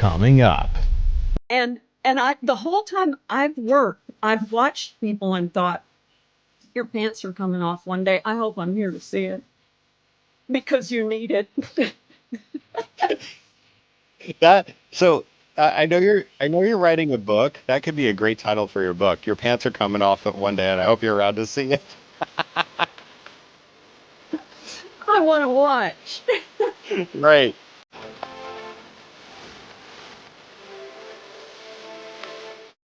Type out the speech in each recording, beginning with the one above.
coming up. And I the whole time I've worked, I've watched people and thought, your pants are coming off one day. I hope I'm here to see it because you need it. That so I know you're writing a book. That could be a great title for your book. Your pants are coming off of one day, and I hope you're around to see it. I want to watch. Right.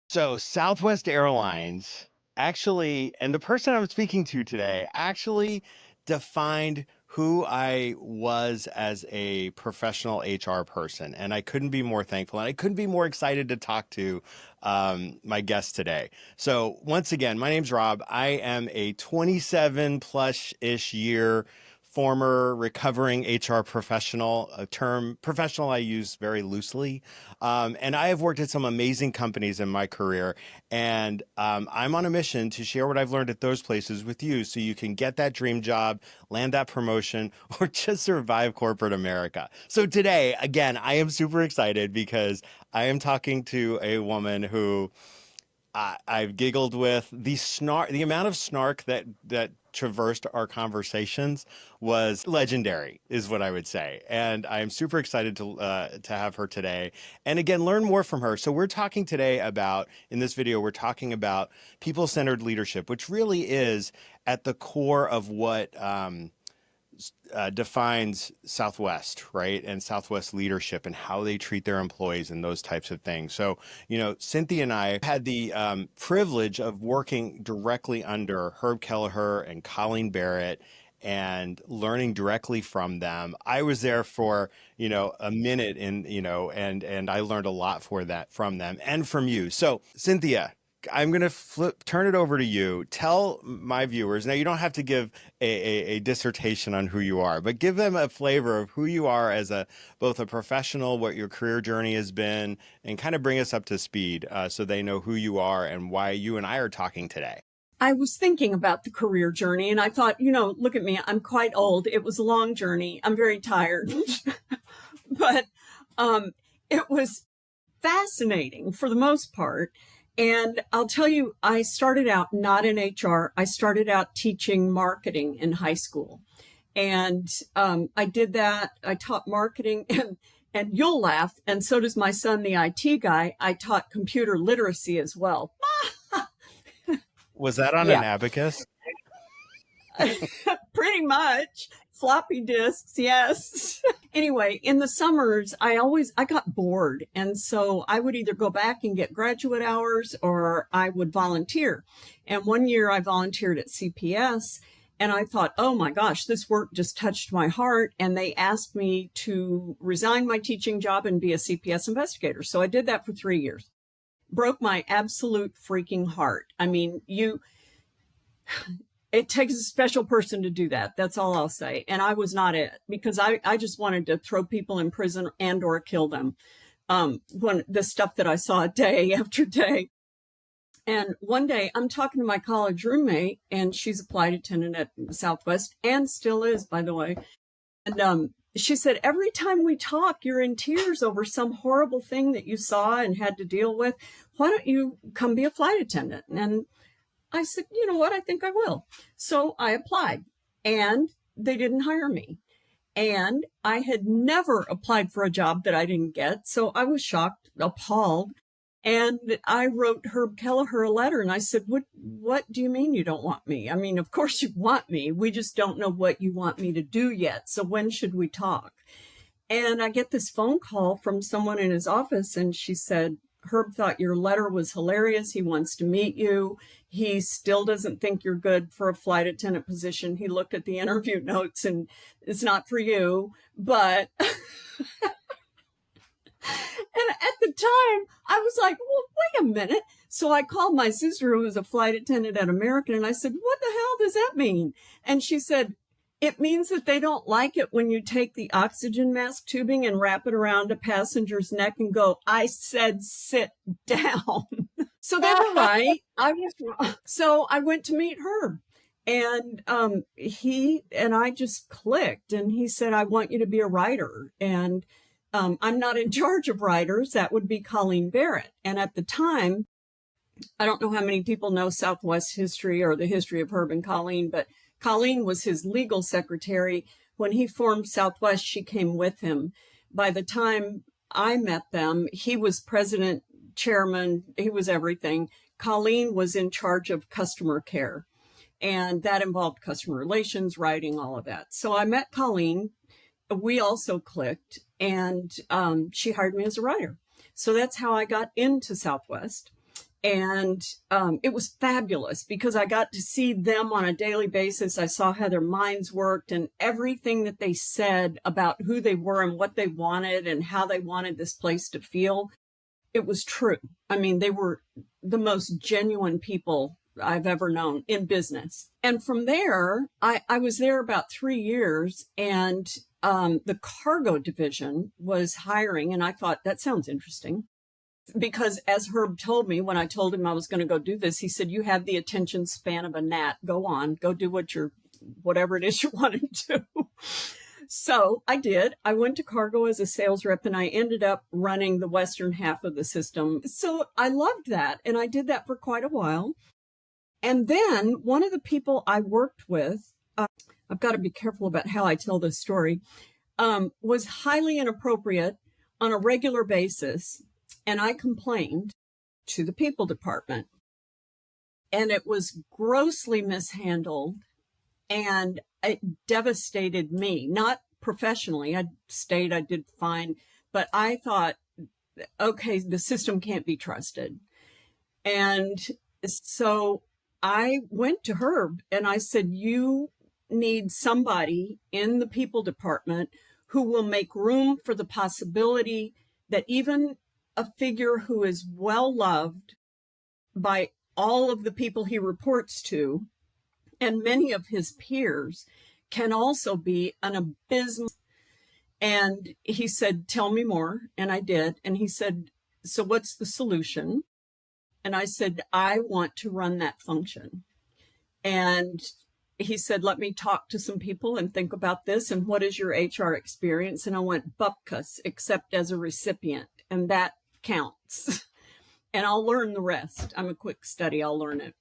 So Southwest Airlines actually, and the person I'm speaking to today actually defined who I was as a professional HR person. And I couldn't be more thankful and I couldn't be more excited to talk to my guest today. So once again, my name's Rob. I am a 27 plus ish year former recovering HR professional, a term professional I use very loosely. And I have worked at some amazing companies in my career. And I'm on a mission to share what I've learned at those places with you so you can get that dream job, land that promotion, or just survive corporate America. So today, again, I am super excited because I am talking to a woman who I've giggled with. The amount of snark that traversed our conversations was legendary, is what I would say. And I'm super excited to have her today, and again, learn more from her. So we're talking today about, in this video, we're talking about people-centered leadership, which really is at the core of what defines Southwest, right? And Southwest leadership and how they treat their employees and those types of things. So, Cynthia and I had the privilege of working directly under Herb Kelleher and Colleen Barrett and learning directly from them. I was there for, a minute and I learned a lot from them and from you. So, Cynthia, I'm going to turn it over to you. Tell my viewers, now you don't have to give a dissertation on who you are, but give them a flavor of who you are as both a professional, what your career journey has been, and kind of bring us up to speed so they know who you are and why you and I are talking today. I was thinking about the career journey and I thought, look at me. I'm quite old. It was a long journey. I'm very tired. But it was fascinating for the most part. And I'll tell you, I started out not in HR. I started out teaching marketing in high school. And I did that. I taught marketing and you'll laugh. And so does my son, the IT guy. I taught computer literacy as well. Was that on an Yeah, abacus? pretty much. Floppy disks, yes. Anyway, in the summers, I got bored. And so I would either go back and get graduate hours or I would volunteer. And one year I volunteered at CPS and I thought, oh my gosh, this work just touched my heart. And they asked me to resign my teaching job and be a CPS investigator. So I did that for 3 years. Broke my absolute freaking heart. I mean, it takes a special person to do that. That's all I'll say. And I was not it because I just wanted to throw people in prison and or kill them. When the stuff that I saw day after day. And one day I'm talking to my college roommate and she's a flight attendant at Southwest and still is, by the way. And she said, every time we talk, you're in tears over some horrible thing that you saw and had to deal with. Why don't you come be a flight attendant? And I said, you know what? I think I will. So I applied and they didn't hire me. And I had never applied for a job that I didn't get. So I was shocked, appalled. And I wrote Herb Kelleher a letter and I said, what do you mean you don't want me? I mean, of course you want me. We just don't know what you want me to do yet. So when should we talk? And I get this phone call from someone in his office and she said, Herb thought your letter was hilarious. He wants to meet you. He still doesn't think you're good for a flight attendant position. He looked at the interview notes and it's not for you. But and at the time, I was like, well, wait a minute. So I called my sister, who was a flight attendant at American, and I said, what the hell does that mean? And she said, it means that they don't like it when you take the oxygen mask tubing and wrap it around a passenger's neck and go, I said, sit down. So they were right. I was wrong. So I went to meet Herb and he and I just clicked and he said, I want you to be a writer. And I'm not in charge of writers. That would be Colleen Barrett. And at the time, I don't know how many people know Southwest history or the history of Herb and Colleen, but Colleen was his legal secretary. When he formed Southwest, she came with him. By the time I met them, he was president, chairman, he was everything. Colleen was in charge of customer care, and that involved customer relations, writing, all of that. So I met Colleen. We also clicked, and she hired me as a writer. So that's how I got into Southwest. And it was fabulous because I got to see them on a daily basis. I saw how their minds worked and everything that they said about who they were and what they wanted and how they wanted this place to feel. It was true. I mean, they were the most genuine people I've ever known in business. And from there, I was there about 3 years, and the cargo division was hiring. And I thought, that sounds interesting. Because as Herb told me, when I told him I was going to go do this, he said, you have the attention span of a gnat. Go on, go do whatever it is you want to do. So I did. I went to cargo as a sales rep, and I ended up running the western half of the system. So I loved that. And I did that for quite a while. And then one of the people I worked with, I've got to be careful about how I tell this story, was highly inappropriate on a regular basis. And I complained to the people department, and it was grossly mishandled, and it devastated me, not professionally. I did fine, but I thought, okay, the system can't be trusted. And so I went to Herb and I said, you need somebody in the people department who will make room for the possibility that even a figure who is well loved by all of the people he reports to and many of his peers can also be an abysmal. And he said, tell me more. And I did. And he said, so what's the solution? And I said, I want to run that function. And he said, let me talk to some people and think about this. And what is your HR experience? And I went, bupkis, except as a recipient. And that counts. And I'll learn the rest. I'm a quick study. I'll learn it.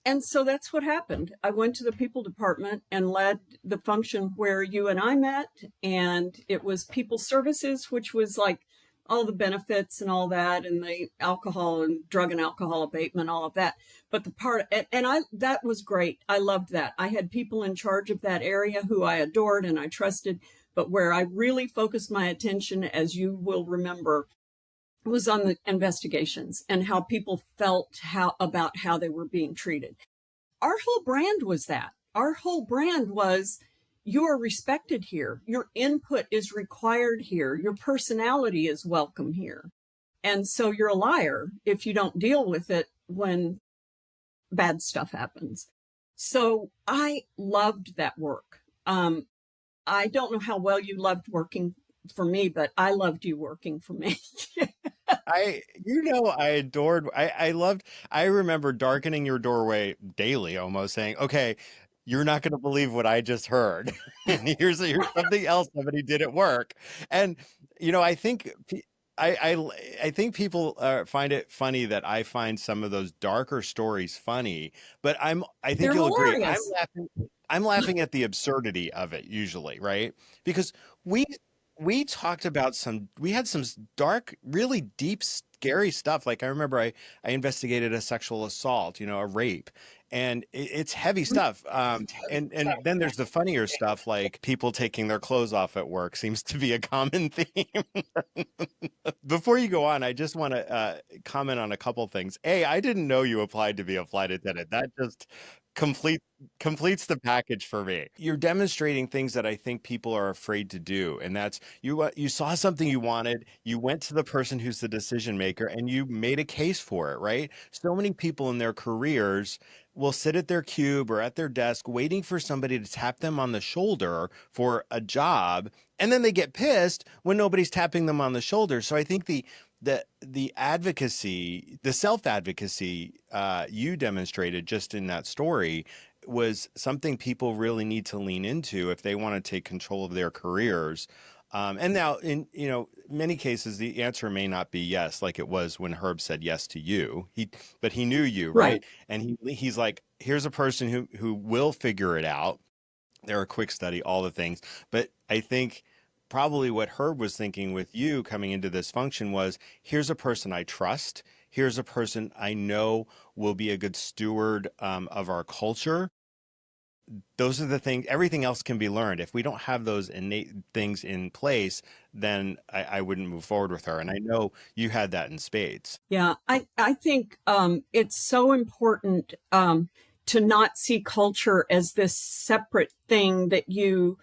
And so that's what happened. I went to the people department and led the function where you and I met. And it was people services, which was like all the benefits and all that, and the alcohol and drug and alcohol abatement, all of that. But the part, that was great. I loved that. I had people in charge of that area who I adored and I trusted. But where I really focused my attention, as you will remember, was on the investigations and how people felt about how they were being treated. Our whole brand was that. Our whole brand was, you are respected here. Your input is required here. Your personality is welcome here. And so you're a liar if you don't deal with it when bad stuff happens. So I loved that work. I don't know how well you loved working for me, but I loved you working for me. I adored, I remember darkening your doorway daily, almost saying, okay, you're not going to believe what I just heard. And here's something else somebody did at work. And, I think, I think people find it funny that I find some of those darker stories funny, but I think They're you'll agree. hilarious. I'm laughing at the absurdity of it usually, right? Because we talked about we had some dark, really deep, scary stuff. Like I remember I investigated a sexual assault, a rape, and it's heavy stuff. And then there's the funnier stuff, like people taking their clothes off at work seems to be a common theme. Before you go on, I just want to comment on a couple things. I didn't know you applied to be a flight attendant. That just completes the package for me. You're demonstrating things that I think people are afraid to do, and that's you saw something you wanted, you went to the person who's the decision maker, and you made a case for it, right? So many people in their careers will sit at their cube or at their desk waiting for somebody to tap them on the shoulder for a job, and then they get pissed when nobody's tapping them on the shoulder. So I think the advocacy, the self-advocacy you demonstrated just in that story was something people really need to lean into if they want to take control of their careers. And now in, many cases, the answer may not be yes, like it was when Herb said yes to you. But he knew you, Right. right? And he's like, here's a person who will figure it out. They're a quick study, all the things. But I think probably what Herb was thinking with you coming into this function was, here's a person I trust. Here's a person I know will be a good steward of our culture. Those are the things, everything else can be learned. If we don't have those innate things in place, then I wouldn't move forward with her. And I know you had that in spades. Yeah, I think it's so important to not see culture as this separate thing that you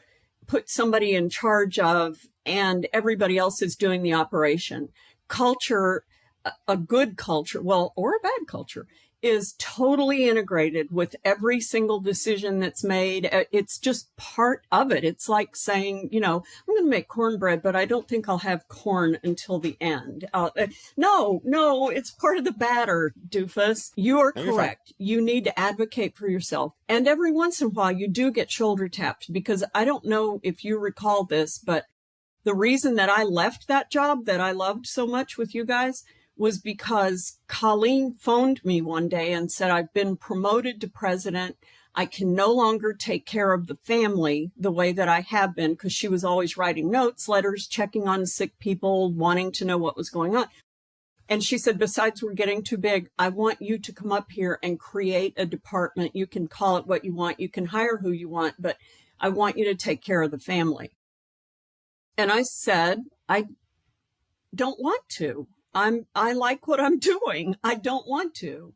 put somebody in charge of and everybody else is doing the operation. Culture, a good culture, well, or a bad culture, is totally integrated with every single decision that's made. It's just part of it. It's like saying, I'm going to make cornbread, but I don't think I'll have corn until the end. No, it's part of the batter, doofus. You are correct. You need to advocate for yourself. And every once in a while, you do get shoulder tapped, because I don't know if you recall this, but the reason that I left that job that I loved so much with you guys was because Colleen phoned me one day and said, I've been promoted to president. I can no longer take care of the family the way that I have been, because she was always writing notes, letters, checking on sick people, wanting to know what was going on. And she said, besides, we're getting too big. I want you to come up here and create a department. You can call it what you want. You can hire who you want, but I want you to take care of the family. And I said, I don't want to. I like what I'm doing. I don't want to.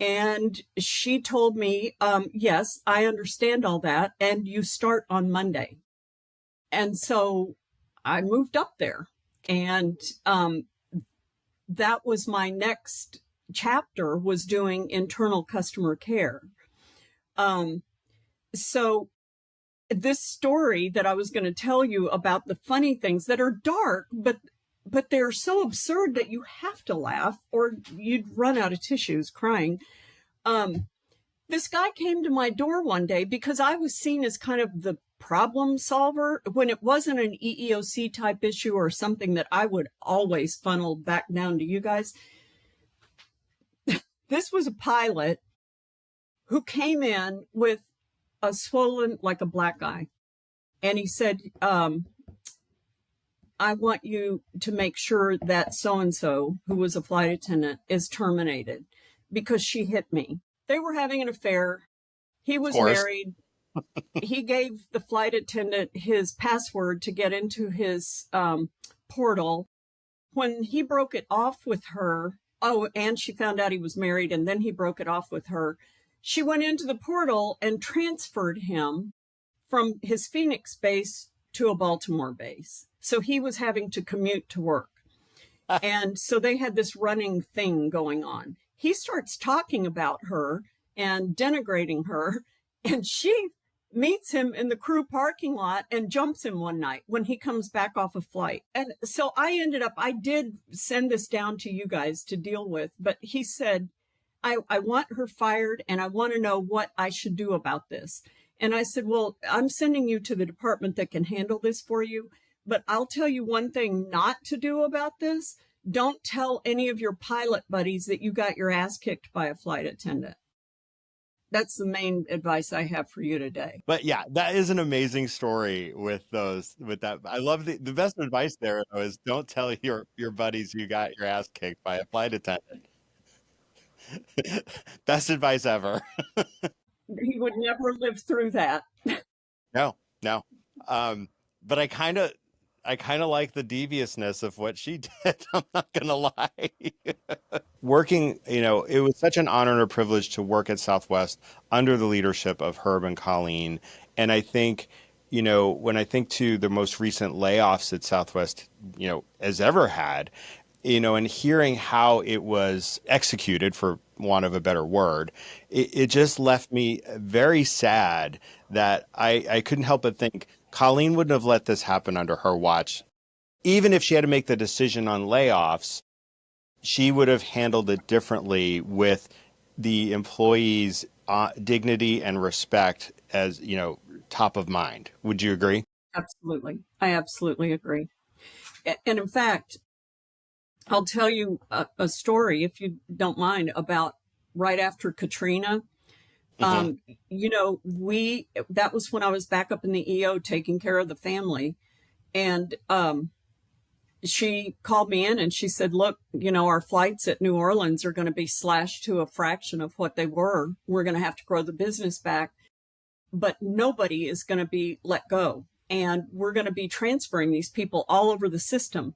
And she told me, yes, I understand all that. And you start on Monday. And so I moved up there. And that was my next chapter, was doing internal customer care. So this story that I was going to tell you about the funny things that are dark, but they're so absurd that you have to laugh or you'd run out of tissues crying. This guy came to my door one day because I was seen as kind of the problem solver when it wasn't an EEOC type issue or something that I would always funnel back down to you guys. This was a pilot who came in with a swollen, like a black eye. And he said, I want you to make sure that so-and-so, who was a flight attendant, is terminated because she hit me. They were having an affair. He was married. He gave the flight attendant his password to get into his portal. When he broke it off with her, and she found out he was married, and then he broke it off with her, she went into the portal and transferred him from his Phoenix base to a Baltimore base. So he was having to commute to work. And so they had this running thing going on. He starts talking about her and denigrating her, and she meets him in the crew parking lot and jumps him one night when he comes back off a flight. And so I did send this down to you guys to deal with, but he said, I want her fired and I want to know what I should do about this. And I said, well, I'm sending you to the department that can handle this for you. But I'll tell you one thing not to do about this. Don't tell any of your pilot buddies that you got your ass kicked by a flight attendant. That's the main advice I have for you today. But yeah, that is an amazing story with that. I love the best advice there though, is don't tell your buddies you got your ass kicked by a flight attendant. Best advice ever. He would never live through that. No. But I kind of like the deviousness of what she did. I'm not gonna lie. Working, it was such an honor and a privilege to work at Southwest under the leadership of Herb and Colleen. And I think, when I think to the most recent layoffs that Southwest, has ever had, and hearing how it was executed, for want of a better word, it just left me very sad that I couldn't help but think Colleen wouldn't have let this happen under her watch. Even if she had to make the decision on layoffs, she would have handled it differently with the employees' dignity and respect as, top of mind. Would you agree? Absolutely. I absolutely agree. And in fact, I'll tell you a story, if you don't mind, about right after Katrina. Hmm. That was when I was back up in the EO taking care of the family. And she called me in and she said, look, our flights at New Orleans are going to be slashed to a fraction of what they were. We're going to have to grow the business back, but nobody is going to be let go. And we're going to be transferring these people all over the system.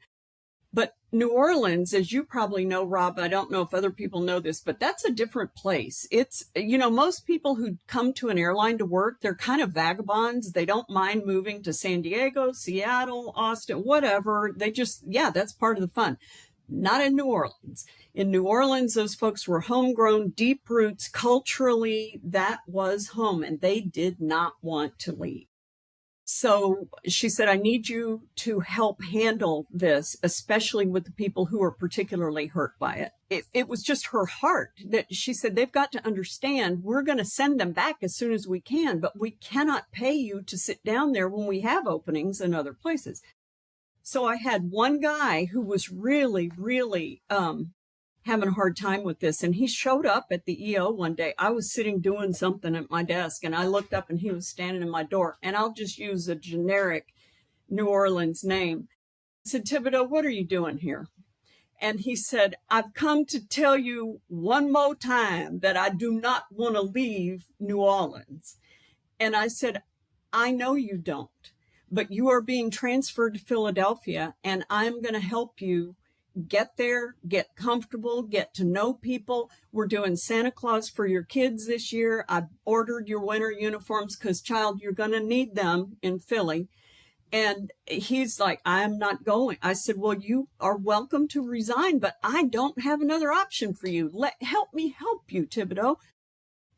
But New Orleans, as you probably know, Rob, I don't know if other people know this, but that's a different place. It's, most people who come to an airline to work, they're kind of vagabonds. They don't mind moving to San Diego, Seattle, Austin, whatever. They just, yeah, that's part of the fun. Not in New Orleans. In New Orleans, those folks were homegrown, deep roots. Culturally, that was home, and they did not want to leave. So she said, I need you to help handle this, especially with the people who are particularly hurt by it. It was just her heart that she said, they've got to understand we're going to send them back as soon as we can, but we cannot pay you to sit down there when we have openings in other places. So I had one guy who was really, really having a hard time with this. And he showed up at the EO one day. I was sitting doing something at my desk and I looked up and he was standing in my door. And I'll just use a generic New Orleans name. I said, Thibodeau, what are you doing here? And he said, I've come to tell you one more time that I do not want to leave New Orleans. And I said, I know you don't, but you are being transferred to Philadelphia and I'm going to help you get there, get comfortable, get to know people. We're doing Santa Claus for your kids this year. I've ordered your winter uniforms because, child, you're going to need them in Philly. And he's like, I'm not going. I said, well, you are welcome to resign, but I don't have another option for you. Help me help you, Thibodeau.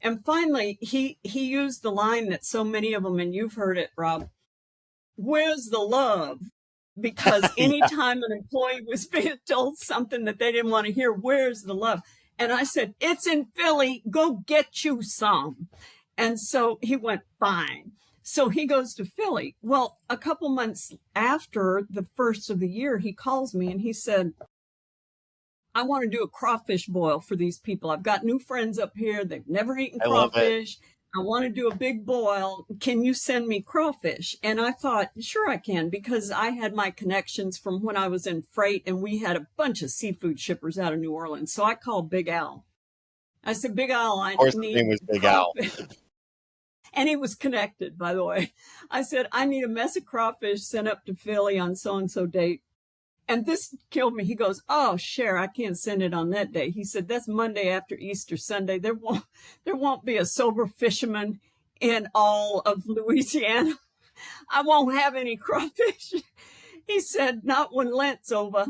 And finally, he used the line that so many of them, and you've heard it, Rob, where's the love? Because Yeah. anytime an employee was being told something that they didn't want to hear, where's the love? And I said, it's in Philly. Go get you some. And so he went, fine. So he goes to Philly. Well, a couple months after the first of the year, he calls me and he said, I want to do a crawfish boil for these people. I've got new friends up here. They've never eaten I love it. crawfish. I want to do a big boil. Can you send me crawfish? And I thought, sure I can, because I had my connections from when I was in freight and we had a bunch of seafood shippers out of New Orleans. So I called Big Al. I said, Big Al, Of I course, his name need was Big Al. crawfish. And he was connected, by the way. I said, I need a mess of crawfish sent up to Philly on so-and-so date. And this killed me. He goes, oh, Cher, I can't send it on that day. He said, that's Monday after Easter Sunday. There won't be a sober fisherman in all of Louisiana. I won't have any crawfish. He said, not when Lent's over.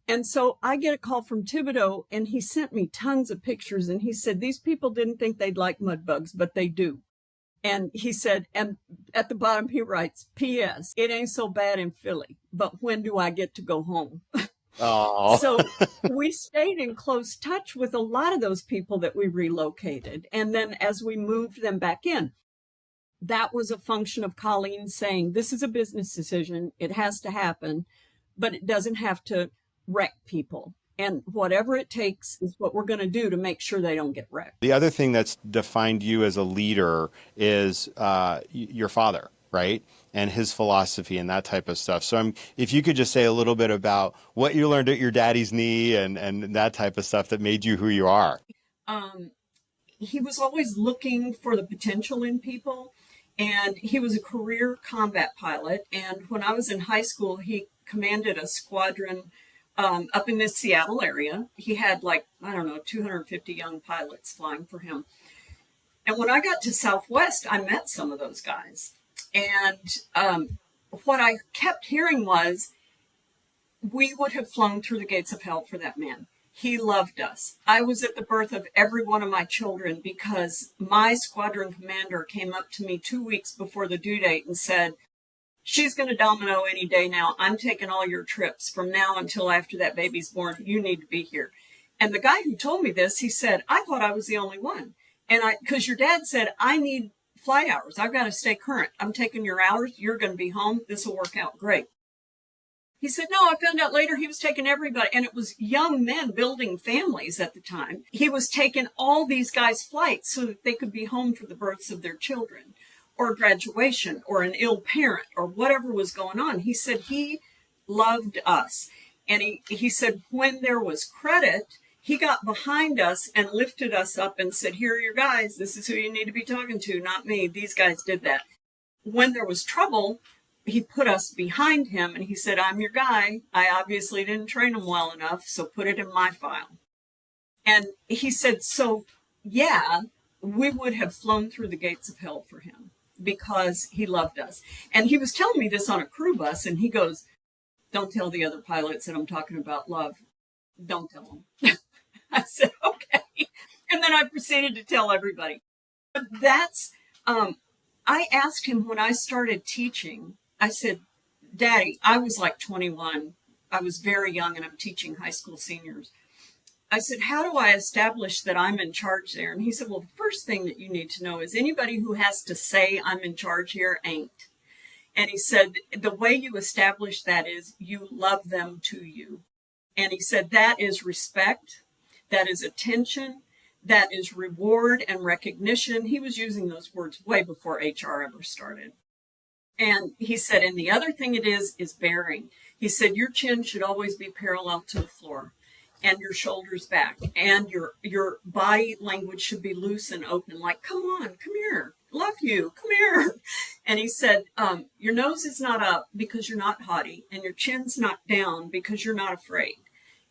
And so I get a call from Thibodeau, and he sent me tons of pictures. And he said, these people didn't think they'd like mud bugs, but they do. And he said, and at the bottom he writes, P.S. It ain't so bad in Philly, but when do I get to go home? Oh, So we stayed in close touch with a lot of those people that we relocated. And then as we moved them back in, that was a function of Colleen saying, this is a business decision. It has to happen, but it doesn't have to wreck people. And whatever it takes is what we're going to do to make sure they don't get wrecked. the other thing that's defined you as a leader is your father, right? And his philosophy and that type of stuff. So if you could just say a little bit about what you learned at your daddy's knee and that type of stuff that made you who you are. Um, he was always looking for the potential in people. And he was a career combat pilot. And when I was in high school, he commanded a squadron up in the Seattle area. He had 250 young pilots flying for him. And when I got to Southwest, I met some of those guys. And what I kept hearing was, we would have flown through the gates of hell for that man. He loved us. I was at the birth of every one of my children because my squadron commander came up to me 2 weeks before the due date and said, she's going to domino any day now. I'm taking all your trips from now until after that baby's born. You need to be here. And the guy who told me this, he said, I thought I was the only one. And because your dad said, I need flight hours. I've got to stay current. I'm taking your hours. You're going to be home. This will work out great. He said, no, I found out later he was taking everybody. And it was young men building families at the time. He was taking all these guys' flights so that they could be home for the births of their children or graduation or an ill parent or whatever was going on. He said he loved us. And he said when there was credit, he got behind us and lifted us up and said, here are your guys. This is who you need to be talking to, not me. These guys did that. When there was trouble, he put us behind him and he said, I'm your guy. I obviously didn't train him well enough, so put it in my file. And he said, so yeah, we would have flown through the gates of hell for him because he loved us. And he was telling me this on a crew bus and he goes, don't tell the other pilots that I'm talking about love. Don't tell them. I said, okay. And then I proceeded to tell everybody. But that's, I asked him when I started teaching, I said, Daddy, I was like 21. I was very young and I'm teaching high school seniors. I said, how do I establish that I'm in charge there? And he said, well, the first thing that you need to know is anybody who has to say I'm in charge here ain't. And he said, the way you establish that is you love them to you. And he said, that is respect, that is attention, that is reward and recognition. He was using those words way before HR ever started. And he said, and the other thing it is bearing. He said, your chin should always be parallel to the floor and your shoulders back and your body language should be loose and open, like, come on, come here, love you, come here. And he said, your nose is not up because you're not haughty and your chin's not down because you're not afraid.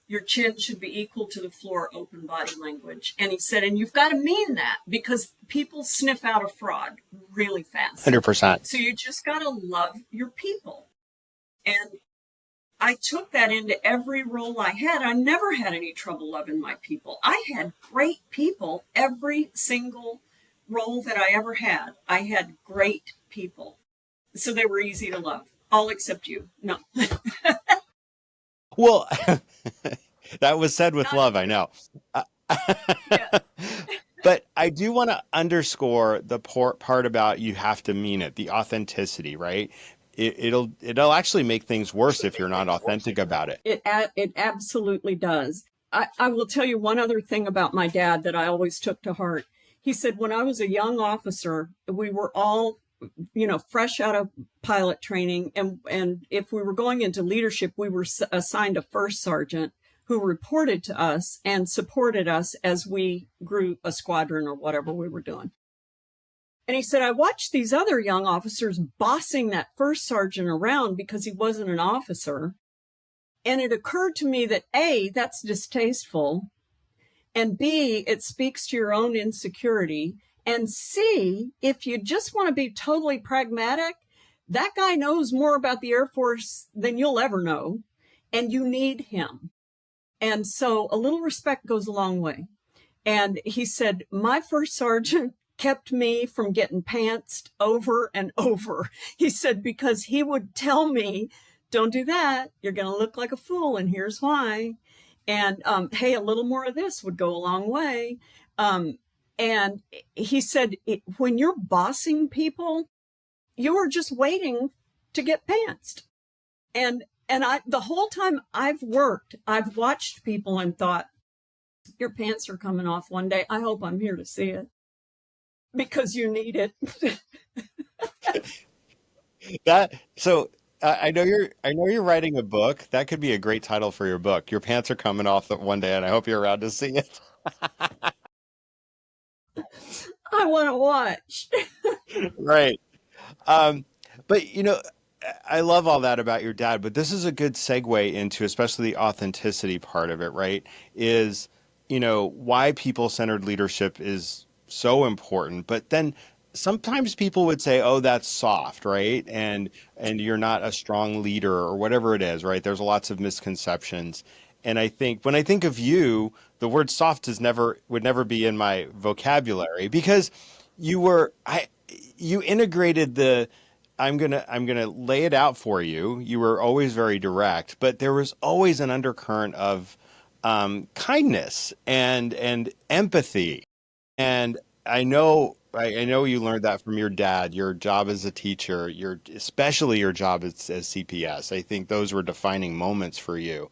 Your chin should be equal to the floor, open body language. And he said, and you've got to mean that because people sniff out a fraud really fast. 100%. So you just got to love your people. And I took that into every role I had. I never had any trouble loving my people. I had great people every single role that I ever had. I had great people. So they were easy to love, all except you. No. Well, that was said with love, I know. Yeah. But I do want to underscore the part about you have to mean it, the authenticity, right? It'll actually make things worse if you're not authentic about it. It absolutely does. I will tell you one other thing about my dad that I always took to heart. He said when I was a young officer, we were all, fresh out of pilot training. And if we were going into leadership, we were assigned a first sergeant who reported to us and supported us as we grew a squadron or whatever we were doing. And he said, I watched these other young officers bossing that first sergeant around because he wasn't an officer. And it occurred to me that A, that's distasteful. And B, it speaks to your own insecurity. And C, if you just want to be totally pragmatic, that guy knows more about the Air Force than you'll ever know. And you need him. And so a little respect goes a long way. And he said, my first sergeant kept me from getting pantsed over and over. He said, because he would tell me, don't do that. You're going to look like a fool. And here's why. And, hey, a little more of this would go a long way. And he said, when you're bossing people, you are just waiting to get pantsed. And the whole time I've worked, I've watched people and thought, your pants are coming off one day. I hope I'm here to see it because you need it. I know you're writing a book. That could be a great title for your book. Your pants are coming off one day, and I hope you're around to see it. I want to watch. Right. But I love all that about your dad, but this is a good segue into especially the authenticity part of it, right? Is, why people-centered leadership is so important. But then sometimes people would say, oh, that's soft, right? And you're not a strong leader or whatever it is, right? There's lots of misconceptions. And I think when I think of you, the word soft would never be in my vocabulary because you integrated the I'm gonna lay it out for you. You were always very direct, but there was always an undercurrent of kindness and empathy. And I know I know you learned that from your dad, your job as a teacher, especially your job as CPS. I think those were defining moments for you.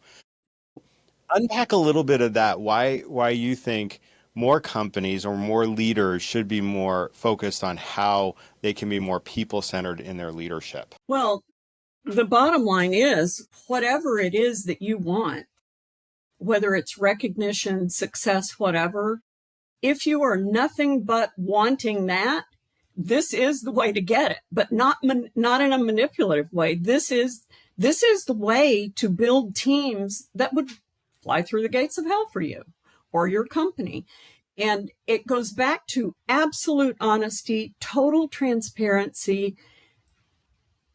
Unpack a little bit of that. Why you think more companies or more leaders should be more focused on how they can be more people-centered in their leadership. Well, the bottom line is whatever it is that you want, whether it's recognition, success, whatever, if you are nothing but wanting that, this is the way to get it, but not in a manipulative way. This is the way to build teams that would fly through the gates of hell for you or your company. And it goes back to absolute honesty, total transparency,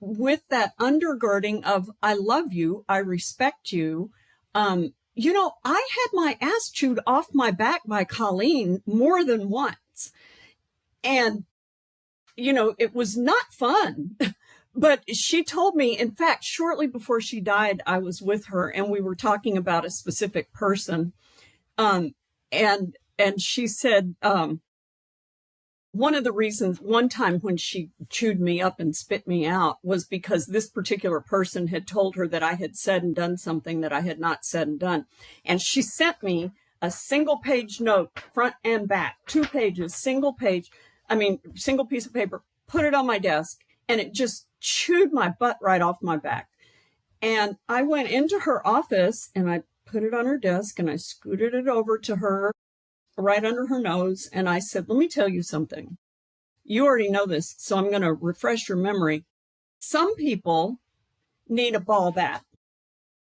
with that undergirding of I love you, I respect you. I had my ass chewed off my back by Colleen more than once. And, it was not fun. But she told me, in fact, shortly before she died, I was with her and we were talking about a specific person. And she said, one of the reasons one time when she chewed me up and spit me out was because this particular person had told her that I had said and done something that I had not said and done. And she sent me a single page note, front and back, 2 pages, single piece of paper, put it on my desk, and it just chewed my butt right off my back. And I went into her office and I put it on her desk and I scooted it over to her right under her nose. And I said, let me tell you something. You already know this, so I'm going to refresh your memory. Some people need a ball bat.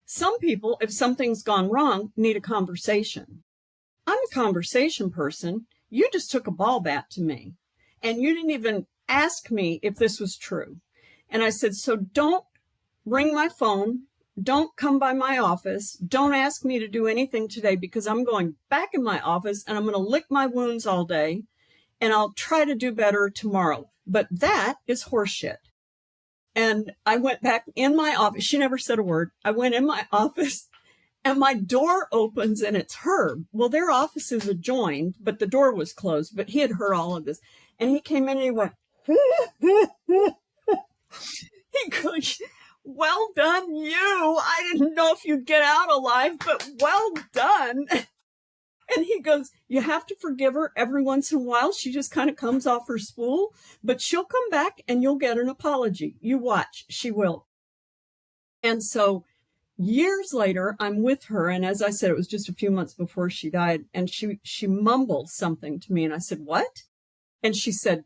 Some people, if something's gone wrong, need a conversation. I'm a conversation person. You just took a ball bat to me and you didn't even ask me if this was true. And I said, so don't ring my phone. Don't come by my office. Don't ask me to do anything today because I'm going back in my office and I'm going to lick my wounds all day and I'll try to do better tomorrow. But that is horseshit. And I went back in my office. She never said a word. I went in my office and my door opens and it's Herb. Well, their offices adjoined, but the door was closed, but he had heard all of this. And he came in and he went, he goes, well done, you. I didn't know if you'd get out alive, but well done. And he goes, you have to forgive her every once in a while. She just kind of comes off her spool, but she'll come back and you'll get an apology. You watch, she will. And so years later, I'm with her. And as I said, it was just a few months before she died. And she mumbled something to me. And I said, what? And she said,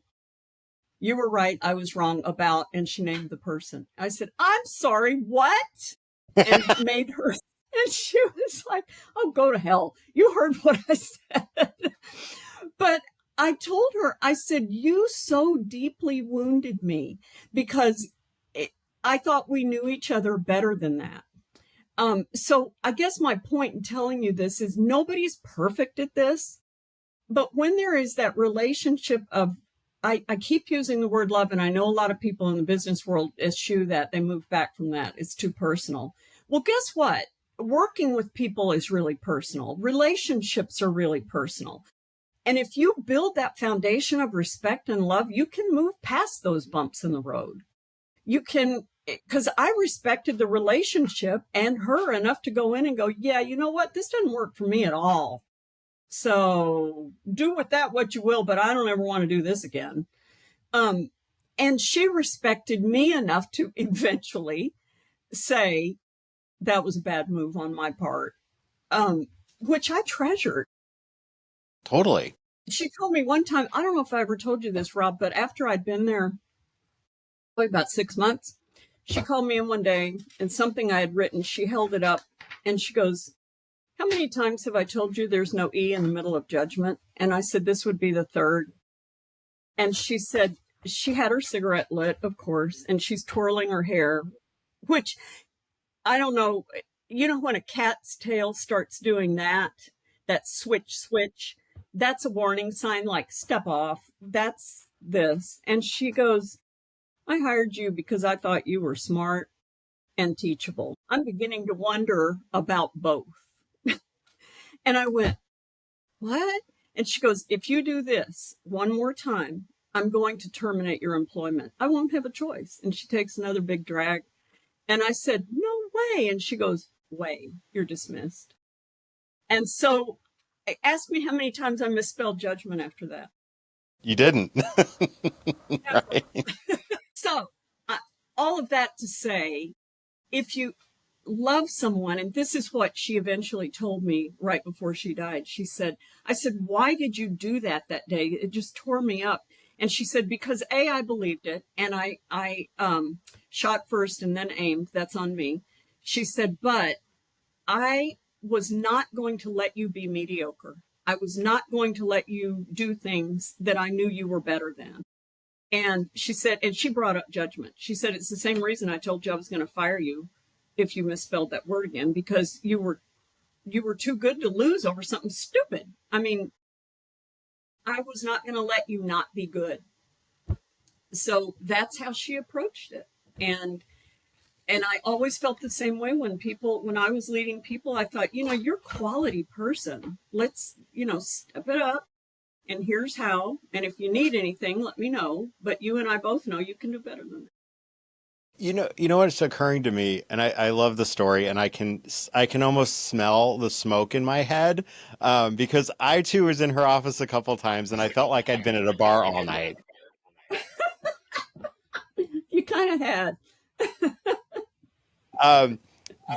you were right. I was wrong about, and she named the person. I said, I'm sorry, what? And made her, and she was like, oh, go to hell. You heard what I said. But I told her, I said, you so deeply wounded me because I thought we knew each other better than that. So I guess my point in telling you this is nobody's perfect at this. But when there is that relationship of, I keep using the word love, and I know a lot of people in the business world eschew that. They move back from that. It's too personal. Well, guess what? Working with people is really personal. Relationships are really personal. And if you build that foundation of respect and love, you can move past those bumps in the road. You can, because I respected the relationship and her enough to go in and go, yeah, you know what? This doesn't work for me at all. So do with that what you will, but I don't ever want to do this again. And she respected me enough to eventually say that was a bad move on my part, which I treasured. Totally. She told me one time, I don't know if I ever told you this, Rob, but after I'd been there probably about 6 months, she called me in one day and something I had written, she held it up and she goes, how many times have I told you there's no E in the middle of judgment? And I said, this would be the third. And she said, she had her cigarette lit, of course, and she's twirling her hair, which I don't know. You know, when a cat's tail starts doing that switch, that's a warning sign, like step off. That's this. And she goes, I hired you because I thought you were smart and teachable. I'm beginning to wonder about both. And I went, what? And she goes, if you do this one more time, I'm going to terminate your employment. I won't have a choice. And she takes another big drag. And I said, no way. And she goes, way, you're dismissed. And so ask me how many times I misspelled judgment after that. You didn't. Right. So all of that to say, if you love someone, and this is what she eventually told me right before she died. I said, why did you do that day? It just tore me up. And she said, because I believed it, and I shot first and then aimed. That's on me. She said, but I was not going to let you be mediocre. I was not going to let you do things that I knew you were better than. And she said, and she brought up judgment. She said, it's the same reason I told you I was going to fire you if you misspelled that word again, because you were too good to lose over something stupid. I mean, I was not going to let you not be good. So that's how she approached it. And I always felt the same way when I was leading people. I thought, you're a quality person. Let's, step it up. And here's how. And if you need anything, let me know. But you and I both know you can do better than that. You know what's occurring to me, and I love the story, and I can almost smell the smoke in my head, because I too was in her office a couple times, and I felt like I'd been at a bar all night. You kind of had.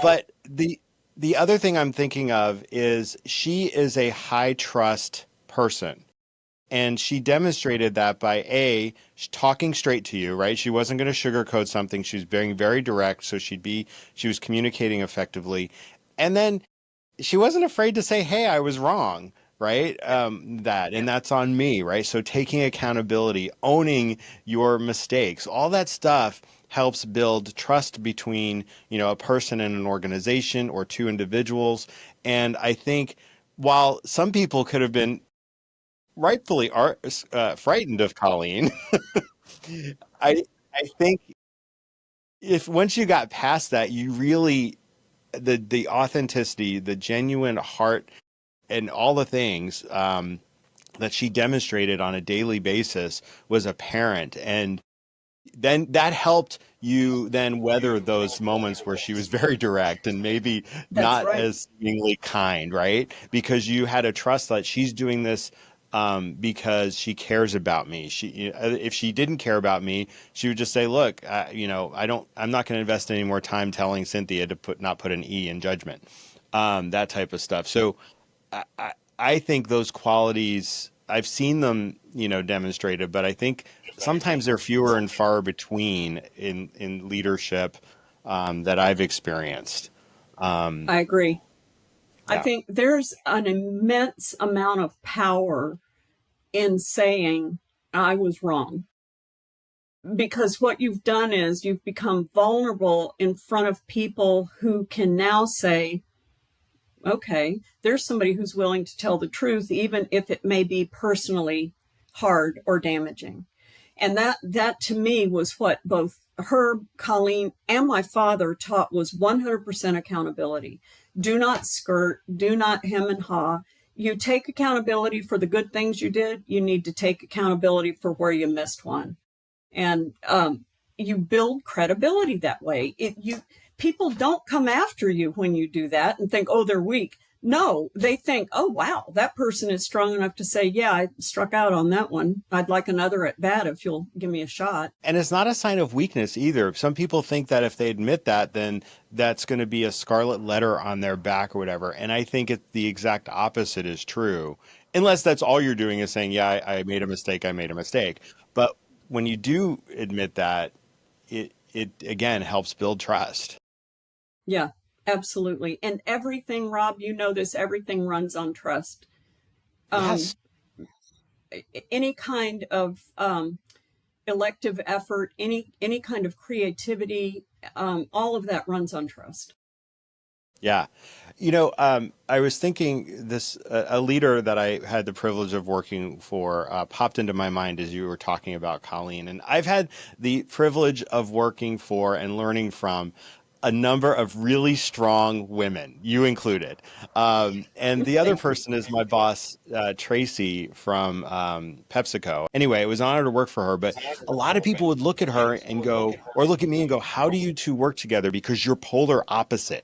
But the other thing I'm thinking of is she is a high trust person. And she demonstrated that by talking straight to you, right? She wasn't going to sugarcoat something. She was being very direct. So she was communicating effectively. And then she wasn't afraid to say, hey, I was wrong, right? And that's on me, right? So taking accountability, owning your mistakes, all that stuff helps build trust between, a person and an organization or two individuals. And I think while some people could have been rightfully frightened of Colleen, I think if once you got past that, you really the authenticity, the genuine heart, and all the things that she demonstrated on a daily basis was apparent, and then that helped you then weather those moments where she was very direct and maybe That's not right. as seemingly kind, right? Because you had a trust that she's doing this because she cares about me. If she didn't care about me, she would just say, "Look, I'm not going to invest any more time telling Cynthia to not put an E in judgment." That type of stuff. So I think those qualities, I've seen them, demonstrated, but I think sometimes they're fewer and far between in leadership that I've experienced. I agree. I Yeah. think there's an immense amount of power in saying I was wrong, because what you've done is you've become vulnerable in front of people who can now say, okay, there's somebody who's willing to tell the truth, even if it may be personally hard or damaging. And that to me was what both her, Colleen, and my father taught, was 100% accountability. Do not skirt, do not hem and haw. You take accountability for the good things you did. You need to take accountability for where you missed one. And you build credibility that way. People don't come after you when you do that and think, oh, they're weak. No, they think, oh, wow, that person is strong enough to say, yeah, I struck out on that one. I'd like another at bat if you'll give me a shot. And it's not a sign of weakness either. Some people think that if they admit that, then that's going to be a scarlet letter on their back or whatever. And I think the exact opposite is true, unless that's all you're doing is saying, yeah, I made a mistake. I made a mistake. But when you do admit that, it again helps build trust. Yeah, absolutely. And everything, Rob, everything runs on trust. Yes. Any kind of elective effort, any kind of creativity, all of that runs on trust. Yeah. I was thinking a leader that I had the privilege of working for popped into my mind as you were talking about Colleen. And I've had the privilege of working for and learning from a number of really strong women, you included. And the other Thank you. person is my boss, Tracy from PepsiCo. Anyway, it was an honor to work for her, but a lot of people would look at her and go, or look at me and go, how do you two work together? Because you're polar opposite.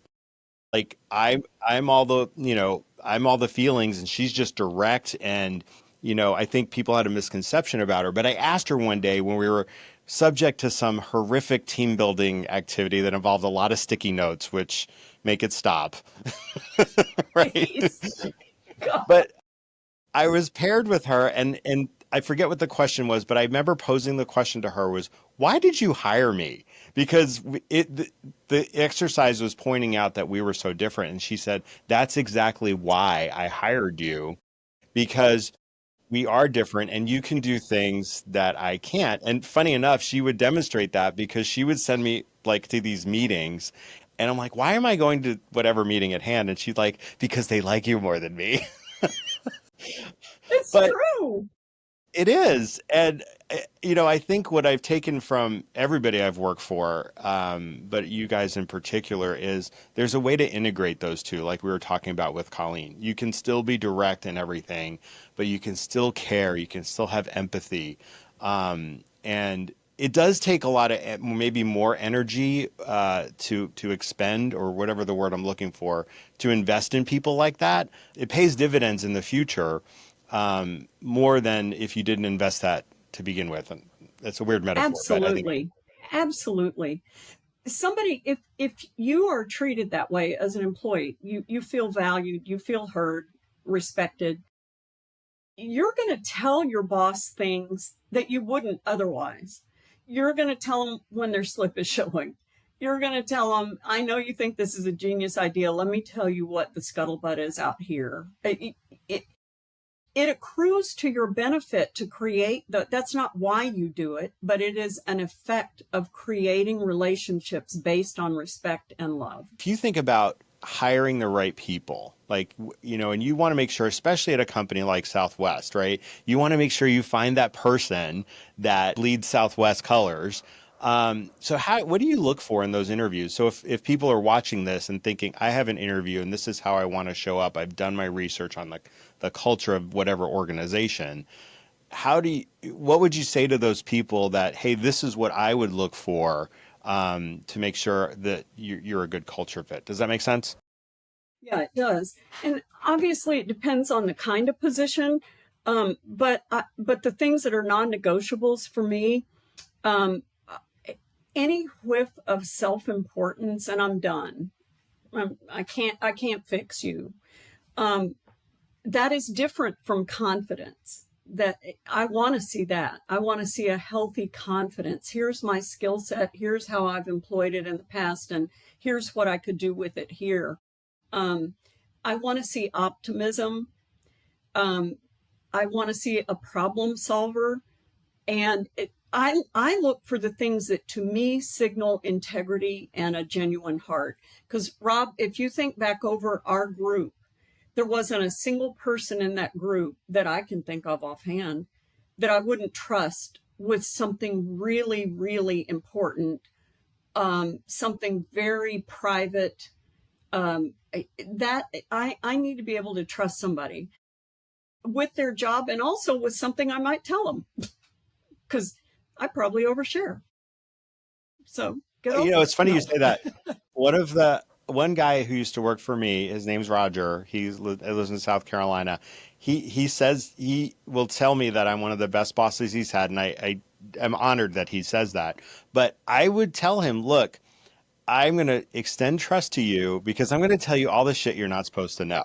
Like I'm all the, I'm all the feelings and she's just direct. And, I think people had a misconception about her. But I asked her one day when we were subject to some horrific team building activity that involved a lot of sticky notes, which make it stop. Right. Please. God. But I was paired with her and I forget what the question was, but I remember posing the question to her was, why did you hire me? Because the exercise was pointing out that we were so different. And she said, that's exactly why I hired you, because we are different and you can do things that I can't. And funny enough, she would demonstrate that because she would send me like to these meetings and I'm like, why am I going to whatever meeting at hand? And she's like, because they like you more than me. It's But true. it is. And, I think what I've taken from everybody I've worked for, but you guys in particular, is there's a way to integrate those two, like we were talking about with Colleen. You can still be direct in everything, but you can still care. You can still have empathy. And it does take a lot of maybe more energy to expend, or whatever the word I'm looking for, to invest in people like that. It pays dividends in the future, more than if you didn't invest that to begin with. And that's a weird metaphor, but I think Absolutely. Absolutely. Somebody, if you are treated that way as an employee, you feel valued, you feel heard, respected, you're going to tell your boss things that you wouldn't otherwise. You're going to tell them when their slip is showing. You're going to tell them, I know you think this is a genius idea. Let me tell you what the scuttlebutt is out here. It accrues to your benefit to create that's not why you do it, but it is an effect of creating relationships based on respect and love. if you think about hiring the right people, like, and you want to make sure, especially at a company like Southwest, right? You want to make sure you find that person that leads Southwest colors. So what do you look for in those interviews? So if people are watching this and thinking, I have an interview and this is how I want to show up, I've done my research on the culture of whatever organization. What would you say to those people that, hey, this is what I would look for, to make sure that you're a good culture fit? Does that make sense? Yeah, it does. And obviously it depends on the kind of position. But the things that are non-negotiables for me, um, any whiff of self-importance and I'm done. I can't fix you. Um, that is different from confidence. That I want to see that. I want to see a healthy confidence. Here's my skill set. Here's how I've employed it in the past, and here's what I could do with it here. Um, I want to see optimism. Um, I want to see a problem solver, and I look for the things that to me signal integrity and a genuine heart. Because Rob, if you think back over our group, there wasn't a single person in that group that I can think of offhand that I wouldn't trust with something really, really important, something very private. That I need to be able to trust somebody with their job and also with something I might tell them because I probably overshare. So get over It's it. funny you No. say that. One guy who used to work for me, his name's Roger. He lives in South Carolina. He says he will tell me that I'm one of the best bosses he's had, and I am honored that he says that. But I would tell him, look, I'm going to extend trust to you because I'm going to tell you all the shit you're not supposed to know.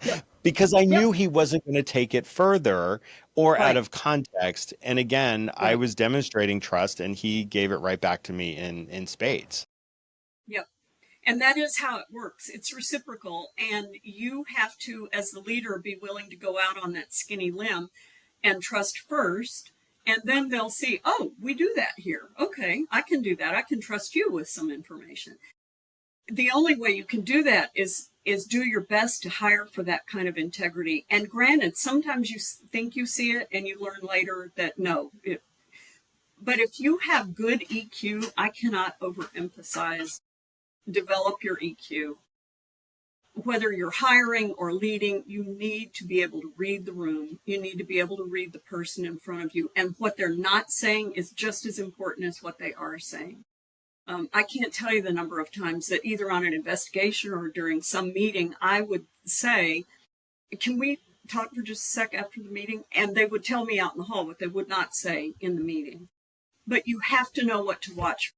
Yep. Because I Yep. knew he wasn't going to take it further or out Right. of context. And again, I Right. was demonstrating trust and he gave it right back to me in spades. Yep. And that is how it works. It's reciprocal. And you have to, as the leader, be willing to go out on that skinny limb and trust first. And then they'll see, oh, we do that here. Okay, I can do that. I can trust you with some information. The only way you can do that is do your best to hire for that kind of integrity. And granted, sometimes you think you see it and you learn later that no. But if you have good EQ, I cannot overemphasize develop your EQ. Whether you're hiring or leading, you need to be able to read the room. You need to be able to read the person in front of you. And what they're not saying is just as important as what they are saying. I can't tell you the number of times that either on an investigation or during some meeting, I would say, can we talk for just a sec after the meeting? And they would tell me out in the hall what they would not say in the meeting. But you have to know what to watch.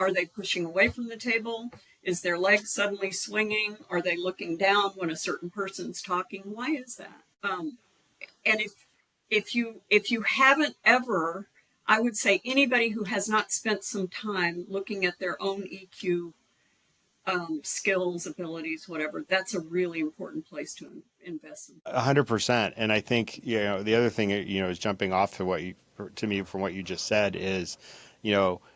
Are they pushing away from the table? Is their leg suddenly swinging? Are they looking down when a certain person's talking? Why is that? And if you haven't ever, I would say anybody who has not spent some time looking at their own EQ skills, abilities, whatever, that's a really important place to invest in. 100%. And I think, the other thing, is jumping off to me from what you just said is,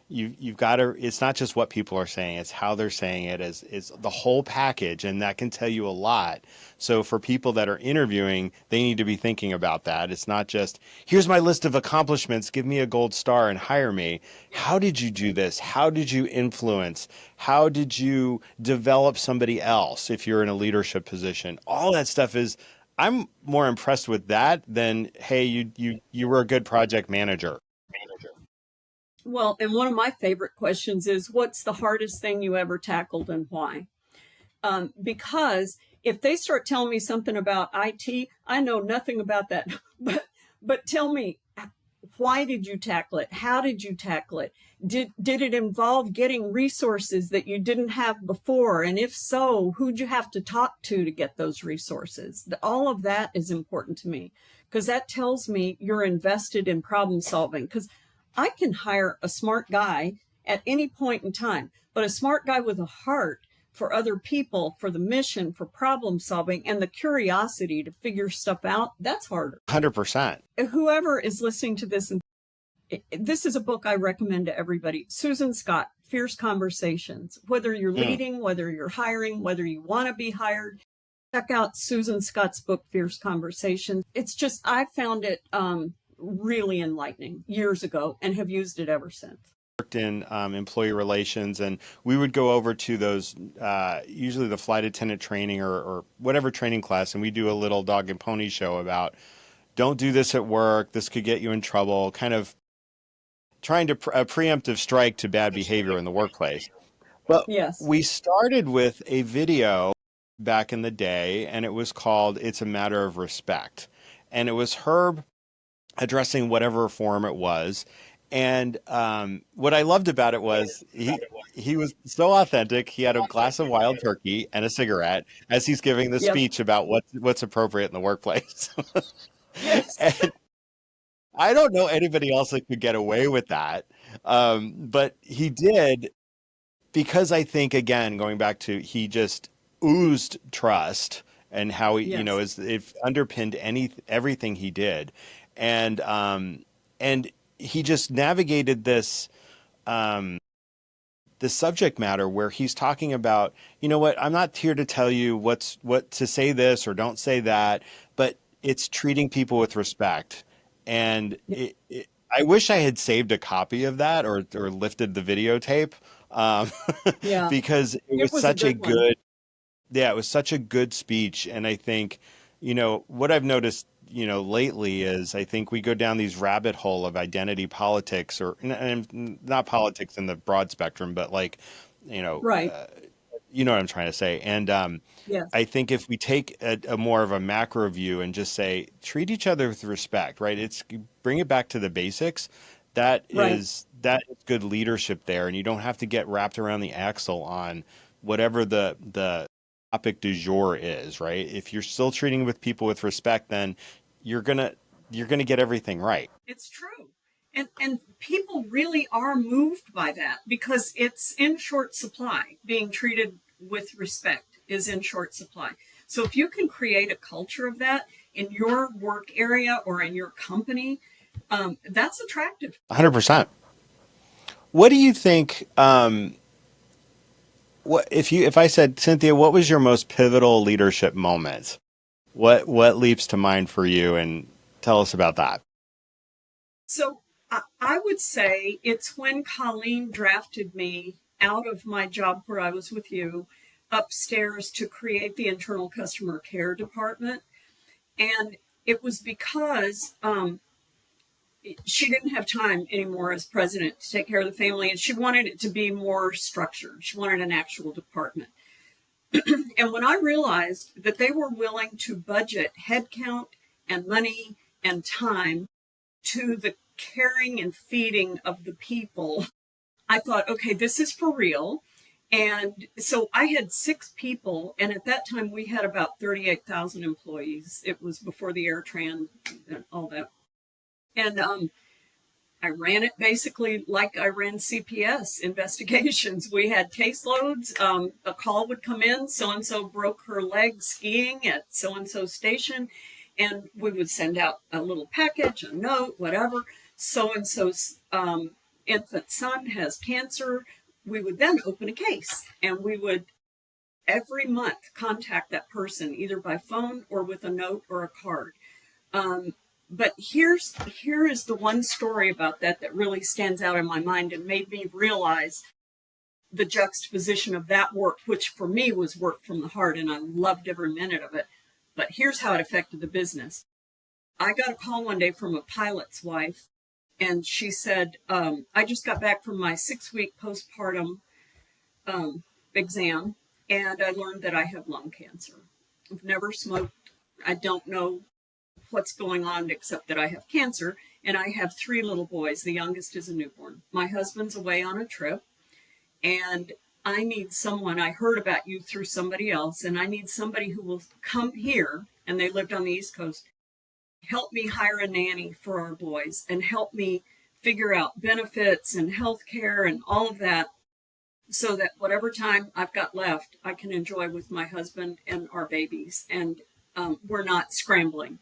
you've got to, it's not just what people are saying, it's how they're saying it, is the whole package. And that can tell you a lot. So for people that are interviewing, they need to be thinking about that. It's not just, here's my list of accomplishments, give me a gold star and hire me. How did you do this? How did you influence? How did you develop somebody else if you're in a leadership position? All that stuff is, I'm more impressed with that than, hey, you were a good project manager. Well, and one of my favorite questions is, what's the hardest thing you ever tackled and why? Because if they start telling me something about IT, I know nothing about that. But tell me, why did you tackle it? How did you tackle it? Did it involve getting resources that you didn't have before? And if so, who'd you have to talk to get those resources? All of that is important to me because that tells me you're invested in problem solving. Because I can hire a smart guy at any point in time, but a smart guy with a heart for other people, for the mission, for problem solving, and the curiosity to figure stuff out, that's harder. 100%. Whoever is listening to this, this is a book I recommend to everybody. Susan Scott, Fierce Conversations. Whether you're leading, whether you're hiring, whether you want to be hired, check out Susan Scott's book, Fierce Conversations. It's just, I found it really enlightening years ago and have used it ever since. Worked in employee relations, and we would go over to those, usually the flight attendant training or whatever training class, and we do a little dog and pony show about don't do this at work, this could get you in trouble, kind of trying to a preemptive strike to bad behavior in the workplace. But yes, we started with a video back in the day, and it was called It's a Matter of Respect. And it was Herb addressing whatever form it was. And what I loved about it was he was so authentic. He had a glass of wild turkey and a cigarette as he's giving the speech about what's appropriate in the workplace. Yes. And I don't know anybody else that could get away with that. But he did, because I think, again, going back to, he just oozed trust and how he, it underpinned everything he did. And he just navigated this the subject matter where he's talking about, I'm not here to tell you what to say this or don't say that, but it's treating people with respect. And I wish I had saved a copy of that or lifted the videotape, because it was such a good, it was such a good speech. And I think, what I've noticed, lately is I think we go down these rabbit hole of identity politics, or and not politics in the broad spectrum, but like, right. You know what I'm trying to say. And Yes. I think if we take a more of a macro view and just say, treat each other with respect, right? It's bring it back to the basics. That is good leadership there. And you don't have to get wrapped around the axle on whatever the topic du jour is, right? If you're still treating with people with respect, then you're gonna get everything right. It's true. And people really are moved by that because it's in short supply. Being treated with respect is in short supply. So if you can create a culture of that in your work area or in your company, that's attractive. 100%. What do you think? What if I said, Cynthia, what was your most pivotal leadership moment? What leaps to mind for you, and tell us about that. So I would say it's when Colleen drafted me out of my job where I was with you upstairs to create the internal customer care department. And it was because she didn't have time anymore as president to take care of the family, and she wanted it to be more structured. She wanted an actual department. And when I realized that they were willing to budget headcount and money and time to the caring and feeding of the people, I thought, okay, this is for real. And so I had 6 people, and at that time we had about 38,000 employees. It was before the AirTran and all that. And I ran it basically like I ran CPS investigations. We had caseloads. A call would come in, so-and-so broke her leg skiing at so-and-so station, and we would send out a little package, a note, whatever. So-and-so's infant son has cancer. We would then open a case, and we would every month contact that person either by phone or with a note or a card. But here is the one story about that really stands out in my mind and made me realize the juxtaposition of that work, which for me was work from the heart, and I loved every minute of it. But here's how it affected the business. I got a call one day from a pilot's wife, and she said, I just got back from my 6-week postpartum exam, and I learned that I have lung cancer. I've never smoked. I don't know what's going on except that I have cancer, and I have 3 little boys. The youngest is a newborn. My husband's away on a trip, and I need someone. I heard about you through somebody else, and I need somebody who will come here, and they lived on the East Coast, help me hire a nanny for our boys and help me figure out benefits and health care and all of that, so that whatever time I've got left, I can enjoy with my husband and our babies, and we're not scrambling.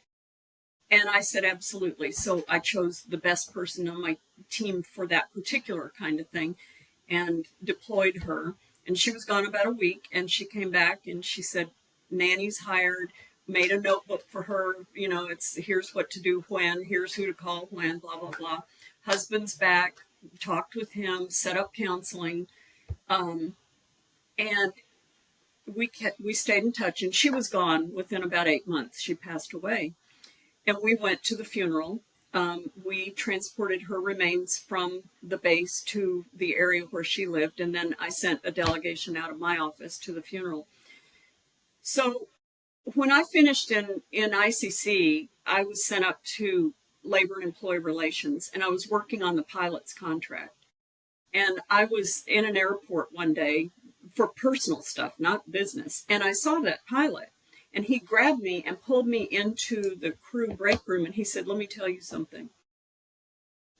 And I said, absolutely. So I chose the best person on my team for that particular kind of thing and deployed her. And she was gone about a week, and she came back and she said, nanny's hired, made a notebook for her. You know, it's here's what to do when, here's who to call when, blah, blah, blah. Husband's back, talked with him, set up counseling. And we stayed in touch, and she was gone within about 8 months. She passed away. And we went to the funeral. We transported her remains from the base to the area where she lived, and then I sent a delegation out of my office to the funeral. So when I finished in ICC, I was sent up to Labor and Employee Relations, and I was working on the pilot's contract. And I was in an airport one day for personal stuff, not business, and I saw that pilot. And he grabbed me and pulled me into the crew break room, and he said, let me tell you something.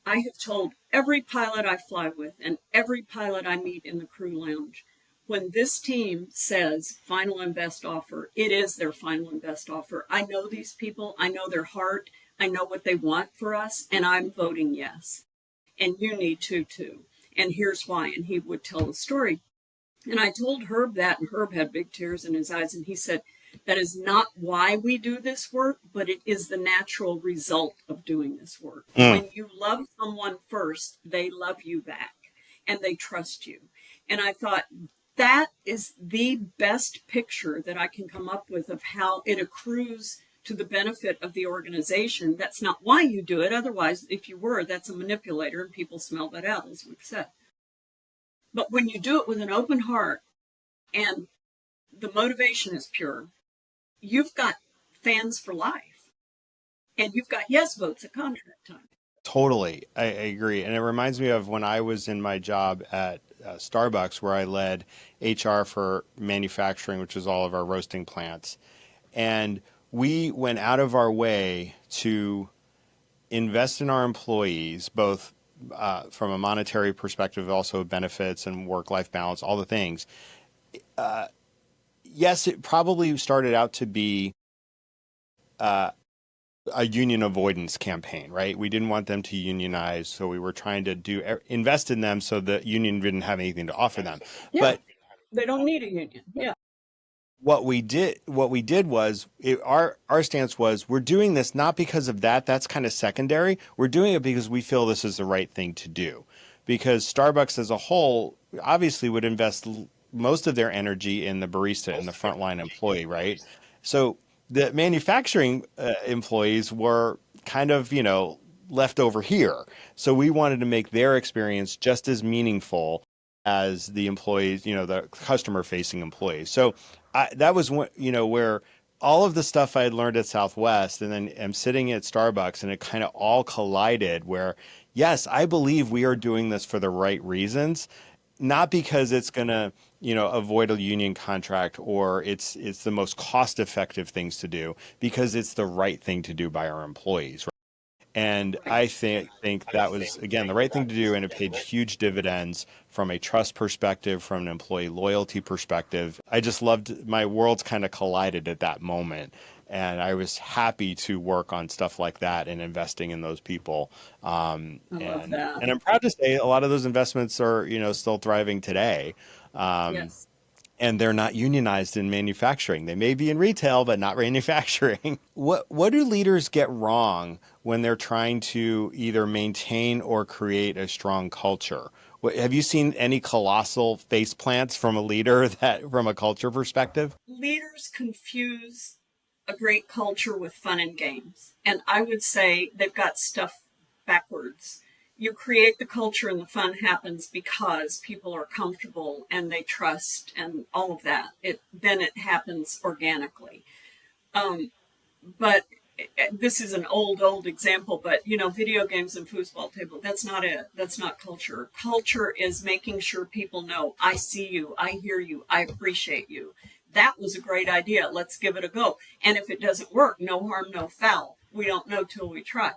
I have told every pilot I fly with and every pilot I meet in the crew lounge, when this team says final and best offer, it is their final and best offer. I know these people. I know their heart. I know what they want for us, and I'm voting yes. And you need to, too. And here's why. And he would tell the story. And I told Herb that, and Herb had big tears in his eyes, and he said, that is not why we do this work, but it is the natural result of doing this work. When you love someone first, they love you back, and they trust you. And I thought, that is the best picture that I can come up with of how it accrues to the benefit of the organization. That's not why you do it. Otherwise, if you were, that's a manipulator, and people smell that out, as we've said. But when you do it with an open heart and the motivation is pure, you've got fans for life, and you've got yes votes at contract time. Totally. I agree. And it reminds me of when I was in my job at Starbucks, where I led HR for manufacturing, which is all of our roasting plants. And we went out of our way to invest in our employees, both from a monetary perspective, also benefits and work-life balance, all the things. Yes, it probably started out to be a union avoidance campaign, right? We didn't want them to unionize, so we were trying to invest in them so the union didn't have anything to offer them. Yeah, but they don't need a union. Yeah. What we did was our stance was, we're doing this not because of that. That's kind of secondary. We're doing it because we feel this is the right thing to do. because Starbucks as a whole obviously would invest most of their energy in the barista and the frontline employee, right? So the manufacturing employees were kind of, left over here. So we wanted to make their experience just as meaningful as the employees, the customer facing employees. So that was where all of the stuff I had learned at Southwest, and then I'm sitting at Starbucks, and it kind of all collided. Where, yes, I believe we are doing this for the right reasons, not because it's going to, avoid a union contract or it's the most cost effective things to do, because it's the right thing to do by our employees. And Right. I think that was, again, the right thing to do, and it paid huge dividends from a trust perspective, from an employee loyalty perspective. I just loved, my worlds kind of collided at that moment. And I was happy to work on stuff like that and investing in those people. I love And that. I'm proud to say a lot of those investments are, still thriving today. Um, Yes. and they're not unionized in manufacturing. They may be in retail, but not manufacturing. What do leaders get wrong when they're trying to either maintain or create a strong culture? Have you seen any colossal face plants from a leader that, from a culture perspective? Leaders confuse a great culture with fun and games. And I would say they've got stuff backwards. You create the culture and the fun happens because people are comfortable and they trust and all of that. Then it happens organically. But this is an old example, but video games and foosball table, that's not it. That's not culture. Culture is making sure people know, I see you, I hear you, I appreciate you. That was a great idea. Let's give it a go. And if it doesn't work, no harm, no foul. We don't know till we try.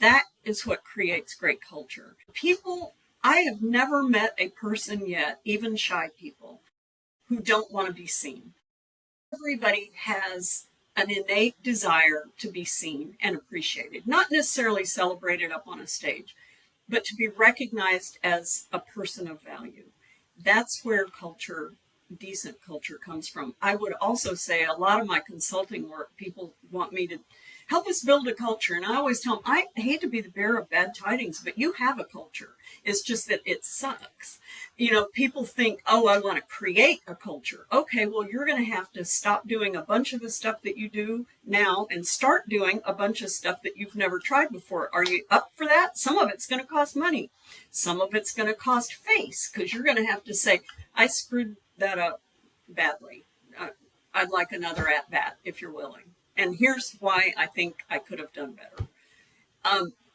That is what creates great culture. People, I have never met a person yet, even shy people, who don't want to be seen. Everybody has an innate desire to be seen and appreciated, not necessarily celebrated up on a stage, but to be recognized as a person of value. That's where culture, decent culture, comes from. I would also say a lot of my consulting work, people want me to help us build a culture. And I always tell them, I hate to be the bearer of bad tidings, but you have a culture. It's just that it sucks. People think, oh, I want to create a culture. Okay, well, you're going to have to stop doing a bunch of the stuff that you do now and start doing a bunch of stuff that you've never tried before. Are you up for that? Some of it's going to cost money. Some of it's going to cost face, because you're going to have to say, I screwed that up badly. I'd like another at bat if you're willing. And here's why I think I could have done better.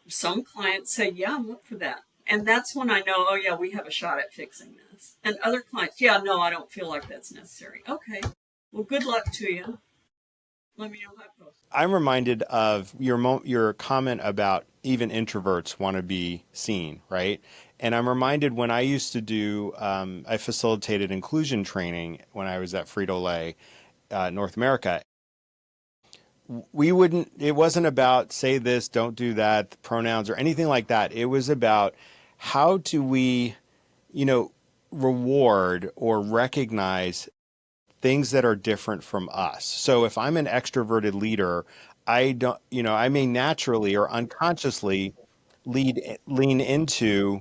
Some clients say, yeah, I'm up for that. And that's when I know, oh, yeah, we have a shot at fixing this. And other clients, yeah, no, I don't feel like that's necessary. Okay, well, good luck to you. Let me know how it goes. I'm reminded of your comment about even introverts want to be seen, right? And I'm reminded when I used to do, I facilitated inclusion training when I was at Frito-Lay, North America. It wasn't about say this, don't do that, pronouns or anything like that. It was about how do we, you know, reward or recognize things that are different from us. So if I'm an extroverted leader, I may naturally or unconsciously lean into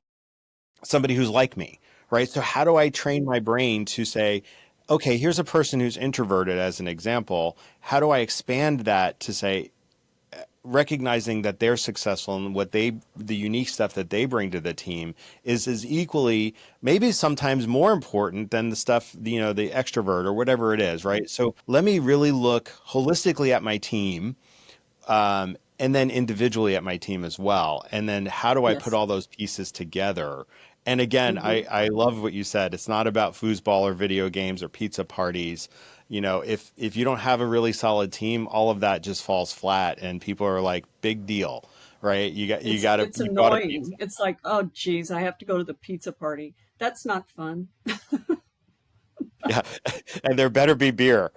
somebody who's like me, right? So how do I train my brain to say, okay, here's a person who's introverted as an example. How do I expand that to say, recognizing that they're successful and the unique stuff that they bring to the team is equally, maybe sometimes more important than the stuff, the extrovert or whatever it is, right? So let me really look holistically at my team, and then individually at my team as well. And then how do I put Yes. all those pieces together? And again, Mm-hmm. I love what you said. It's not about foosball or video games or pizza parties. If you don't have a really solid team, all of that just falls flat, and people are like, big deal, right? It's You got a pizza. annoying. It's like, oh, geez, I have to go to the pizza party. That's not fun. Yeah, and there better be beer.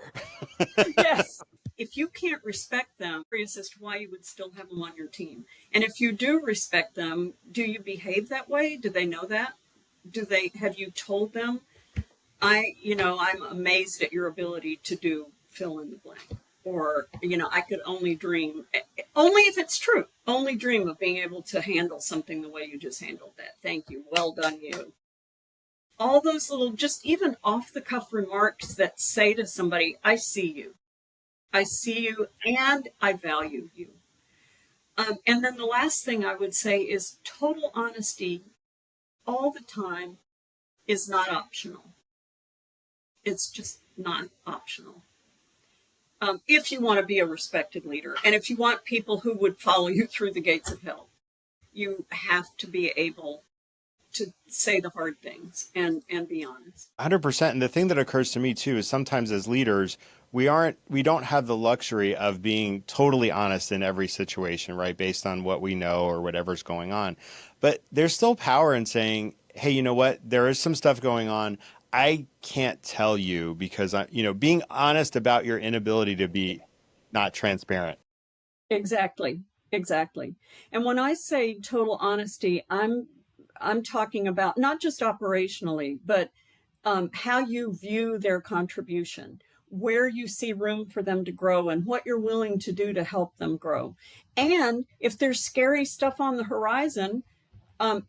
Yes. If you can't respect them, curious as to why you would still have them on your team. And if you do respect them, do you behave that way? Do they know that? Have you told them, I'm amazed at your ability to do fill in the blank. Or, I could only dream. Only if it's true. Only dream of being able to handle something the way you just handled that. Thank you. Well done, you. All those little, just even off the cuff remarks that say to somebody, I see you. I see you and I value you. And then the last thing I would say is total honesty all the time is not optional. It's just not optional. If you want to be a respected leader and if you want people who would follow you through the gates of hell, you have to be able to say the hard things and be honest. 100%. And the thing that occurs to me too is sometimes as leaders, we don't have the luxury of being totally honest in every situation, right? Based on what we know or whatever's going on. But there's still power in saying, hey, you know what? There is some stuff going on. I can't tell you because being honest about your inability to be not transparent. Exactly. And when I say total honesty, I'm talking about not just operationally, but how you view their contribution, where you see room for them to grow, and what you're willing to do to help them grow. And if there's scary stuff on the horizon, and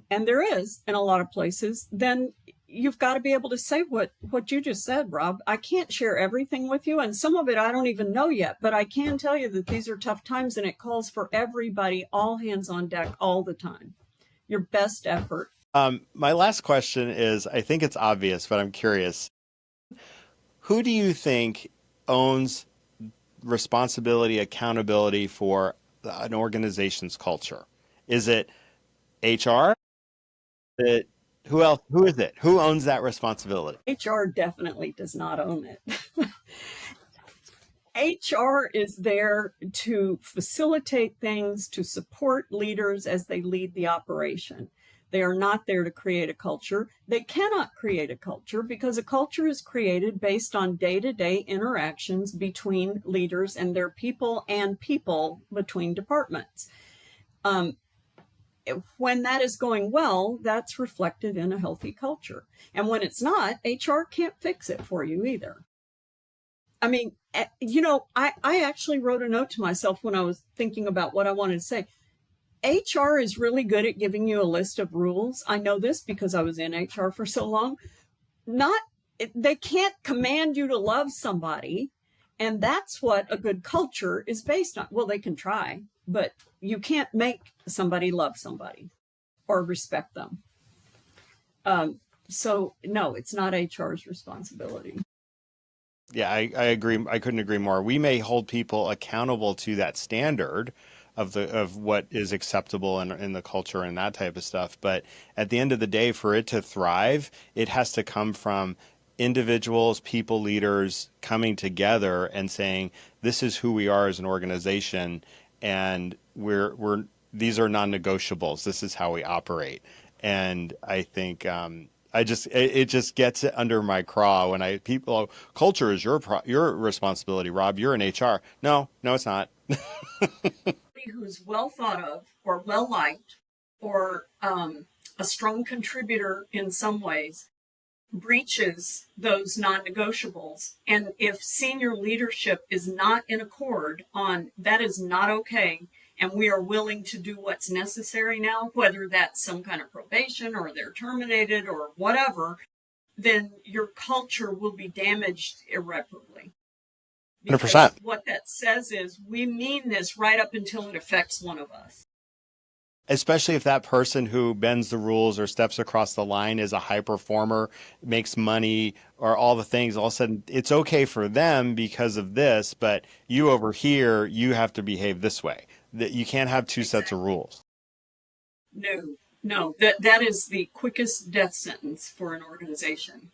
there is in a lot of places, then you've got to be able to say what you just said, Rob. I can't share everything with you, and some of it I don't even know yet, but I can tell you that these are tough times, and it calls for everybody, all hands on deck all the time. Your best effort. My last question is, I think it's obvious, but I'm curious. Who do you think owns responsibility, accountability for an organization's culture? Is it HR? Who else? Who is it? Who owns that responsibility? HR definitely does not own it. HR is there to facilitate things, to support leaders as they lead the operation. They are not there to create a culture. They cannot create a culture because a culture is created based on day-to-day interactions between leaders and their people and people between departments. When that is going well, that's reflected in a healthy culture. And when it's not, HR can't fix it for you either. I mean, I actually wrote a note to myself when I was thinking about what I wanted to say. HR is really good at giving you a list of rules. I know this because I was in HR for so long. They can't command you to love somebody. And that's what a good culture is based on. Well, they can try, but you can't make somebody love somebody or respect them. So no, it's not HR's responsibility. Yeah, I agree. I couldn't agree more. We may hold people accountable to that standard of what is acceptable in the culture and that type of stuff. But at the end of the day, for it to thrive, it has to come from individuals, people, leaders coming together and saying, this is who we are as an organization, and these are non-negotiables. This is how we operate. And I think it just gets it under my craw when culture is your responsibility, Rob. You're in HR. No, it's not. Who's well thought of or well liked or a strong contributor in some ways breaches those non-negotiables. And if senior leadership is not in accord on that is not okay, and we are willing to do what's necessary now, whether that's some kind of probation or they're terminated or whatever, then your culture will be damaged irreparably. Because 100%. What that says is we mean this right up until it affects one of us. Especially if that person who bends the rules or steps across the line is a high performer, makes money, or all the things, all of a sudden it's okay for them because of this, but you over here, you have to behave this way. That you can't have two sets of rules. No, that is the quickest death sentence for an organization.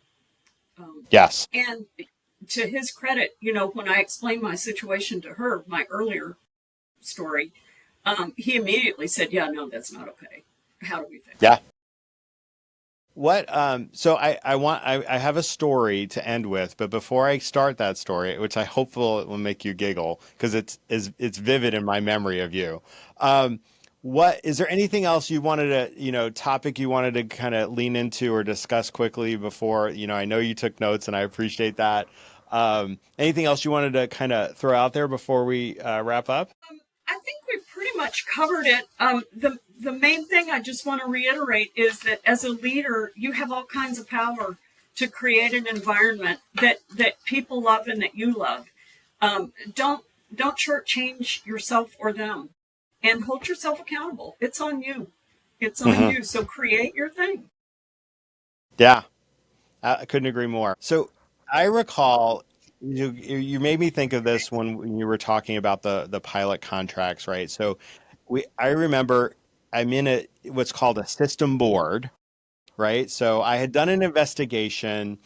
Yes. And to his credit, when I explained my situation to her, my earlier story, he immediately said, yeah, no, that's not okay. How do we fix it? Yeah. What, so I have a story to end with, but before I start that story, which I hope will make you giggle because it's vivid in my memory of you. What, is there anything else you wanted to, topic you wanted to kind of lean into or discuss quickly before, I know you took notes and I appreciate that. Anything else you wanted to kind of throw out there before we wrap up? much covered it. The main thing I just want to reiterate is that as a leader, you have all kinds of power to create an environment that people love and that you love. Don't shortchange yourself or them, and hold yourself accountable. It's on you. It's on you. So create your thing. Yeah, I couldn't agree more. So I recall you made me think of this when you were talking about the pilot contracts, right? So I remember I'm in what's called a system board, right? So I had done an investigation.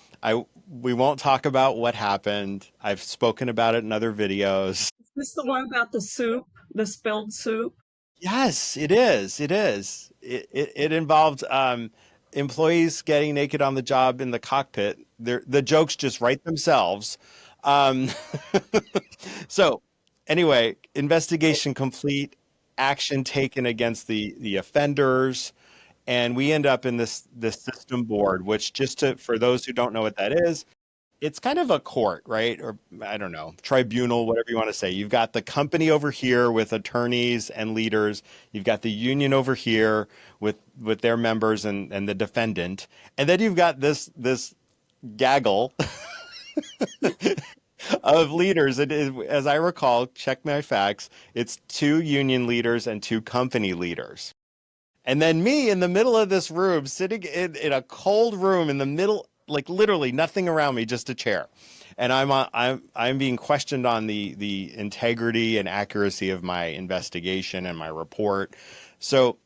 We won't talk about what happened. I've spoken about it in other videos. Is this the one about the soup, the spilled soup? Yes, it is. It is. It involved employees getting naked on the job in the cockpit. The jokes just write themselves. Um, so anyway, investigation complete, action taken against the offenders, and we end up in this system board, which for those who don't know what that is, it's kind of a court, right? Or I don't know, tribunal, whatever you want to say. You've got the company over here with attorneys and leaders. You've got the union over here with their members and the defendant. And then you've got this gaggle of leaders. As I recall, check my facts, it's two union leaders and two company leaders. And then me in the middle of this room, sitting in a cold room in the middle, like literally nothing around me, just a chair. And I'm being questioned on the integrity and accuracy of my investigation and my report. So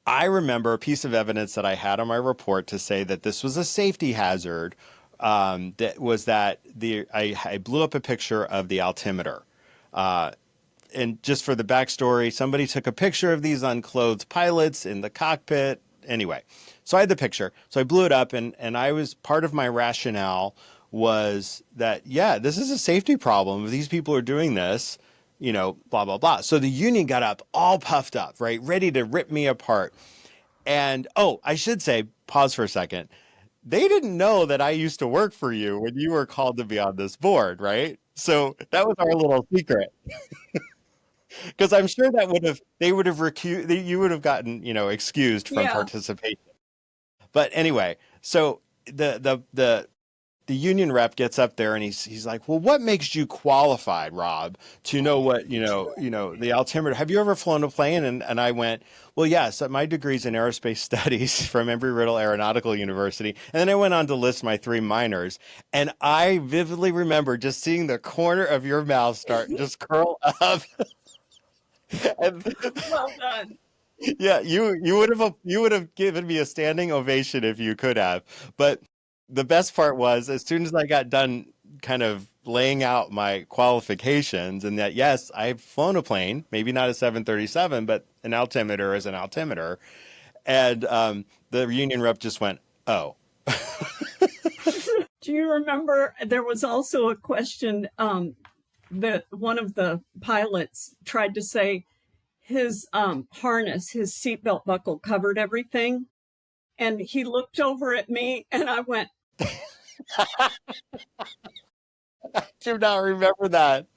I remember a piece of evidence that I had on my report to say that this was a safety hazard. I blew up a picture of the altimeter. And just for the backstory, somebody took a picture of these unclothed pilots in the cockpit. Anyway, so I had the picture. So I blew it up, and I was part of my rationale was that, yeah, this is a safety problem. If these people are doing this, blah, blah, blah. So the union got up all puffed up, right? Ready to rip me apart. And, oh, I should say, pause for a second. They didn't know that I used to work for you when you were called to be on this board, right? So that was our little secret. Because I'm sure they would have you would have gotten, excused from Yeah. participation. But anyway, so the union rep gets up there and he's like, well, what makes you qualified, Rob, to know what, the altimeter, have you ever flown a plane? And I went, well, yes, my degree's in aerospace studies from Embry-Riddle Aeronautical University. And then I went on to list my 3 minors. And I vividly remember just seeing the corner of your mouth start just curl up. And Well done. yeah, you would have given me a standing ovation if you could have. But the best part was as soon as I got done kind of laying out my qualifications and that yes, I've flown a plane, maybe not a 737, but an altimeter is an altimeter. And the union rep just went, "Oh." Do you remember there was also a question that one of the pilots tried to say his harness, his seatbelt buckle covered everything. And he looked over at me and I went, I do not remember that.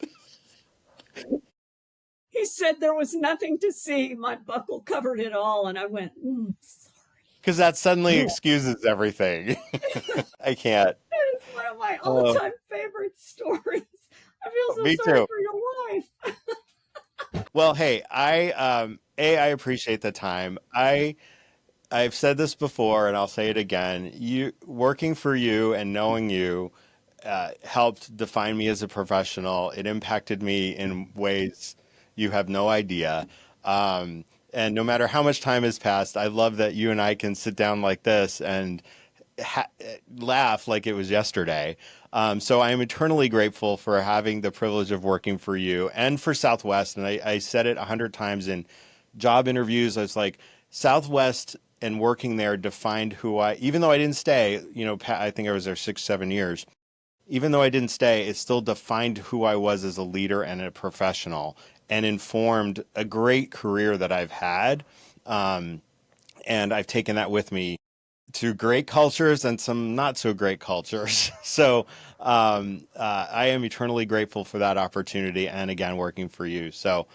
he said there was nothing to see. My buckle covered it all. And I went, sorry. Because that suddenly excuses everything. I can't. That is one of my all-time favorite stories. I feel so Me sorry too. for your wife. Well, hey, I appreciate the time. I've said this before and I'll say it again. You working for you and knowing you helped define me as a professional. It impacted me in ways you have no idea. And no matter how much time has passed, I love that you and I can sit down like this and ha laugh like it was yesterday. So I am eternally grateful for having the privilege of working for you and for Southwest. And I said it 100 times in job interviews. I was like, Southwest and working there defined even though I didn't stay, I think I was there 6, 7 years. Even though I didn't stay, it still defined who I was as a leader and a professional and informed a great career that I've had. And I've taken that with me to great cultures and some not so great cultures. So I am eternally grateful for that opportunity, and again, working for you. So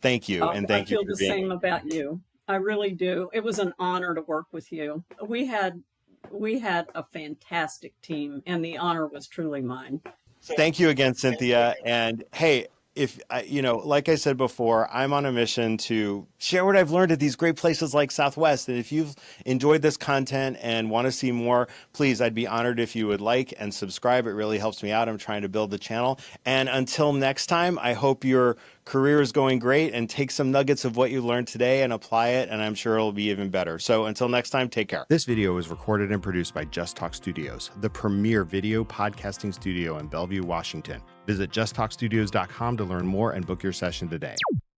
thank you, and I thank you feel for the being. same about you. I really do. It was an honor to work with you. We had a fantastic team, and the honor was truly mine. Thank you again, Cynthia. And hey, if like I said before, I'm on a mission to share what I've learned at these great places like Southwest. And if you've enjoyed this content and want to see more, please, I'd be honored if you would like and subscribe. It really helps me out. I'm trying to build the channel. And until next time, I hope your career is going great, and take some nuggets of what you learned today and apply it. And I'm sure it'll be even better. So until next time, take care. This video was recorded and produced by Just Talk Studios, the premier video podcasting studio in Bellevue, Washington. Visit justtalkstudios.com to learn more and book your session today.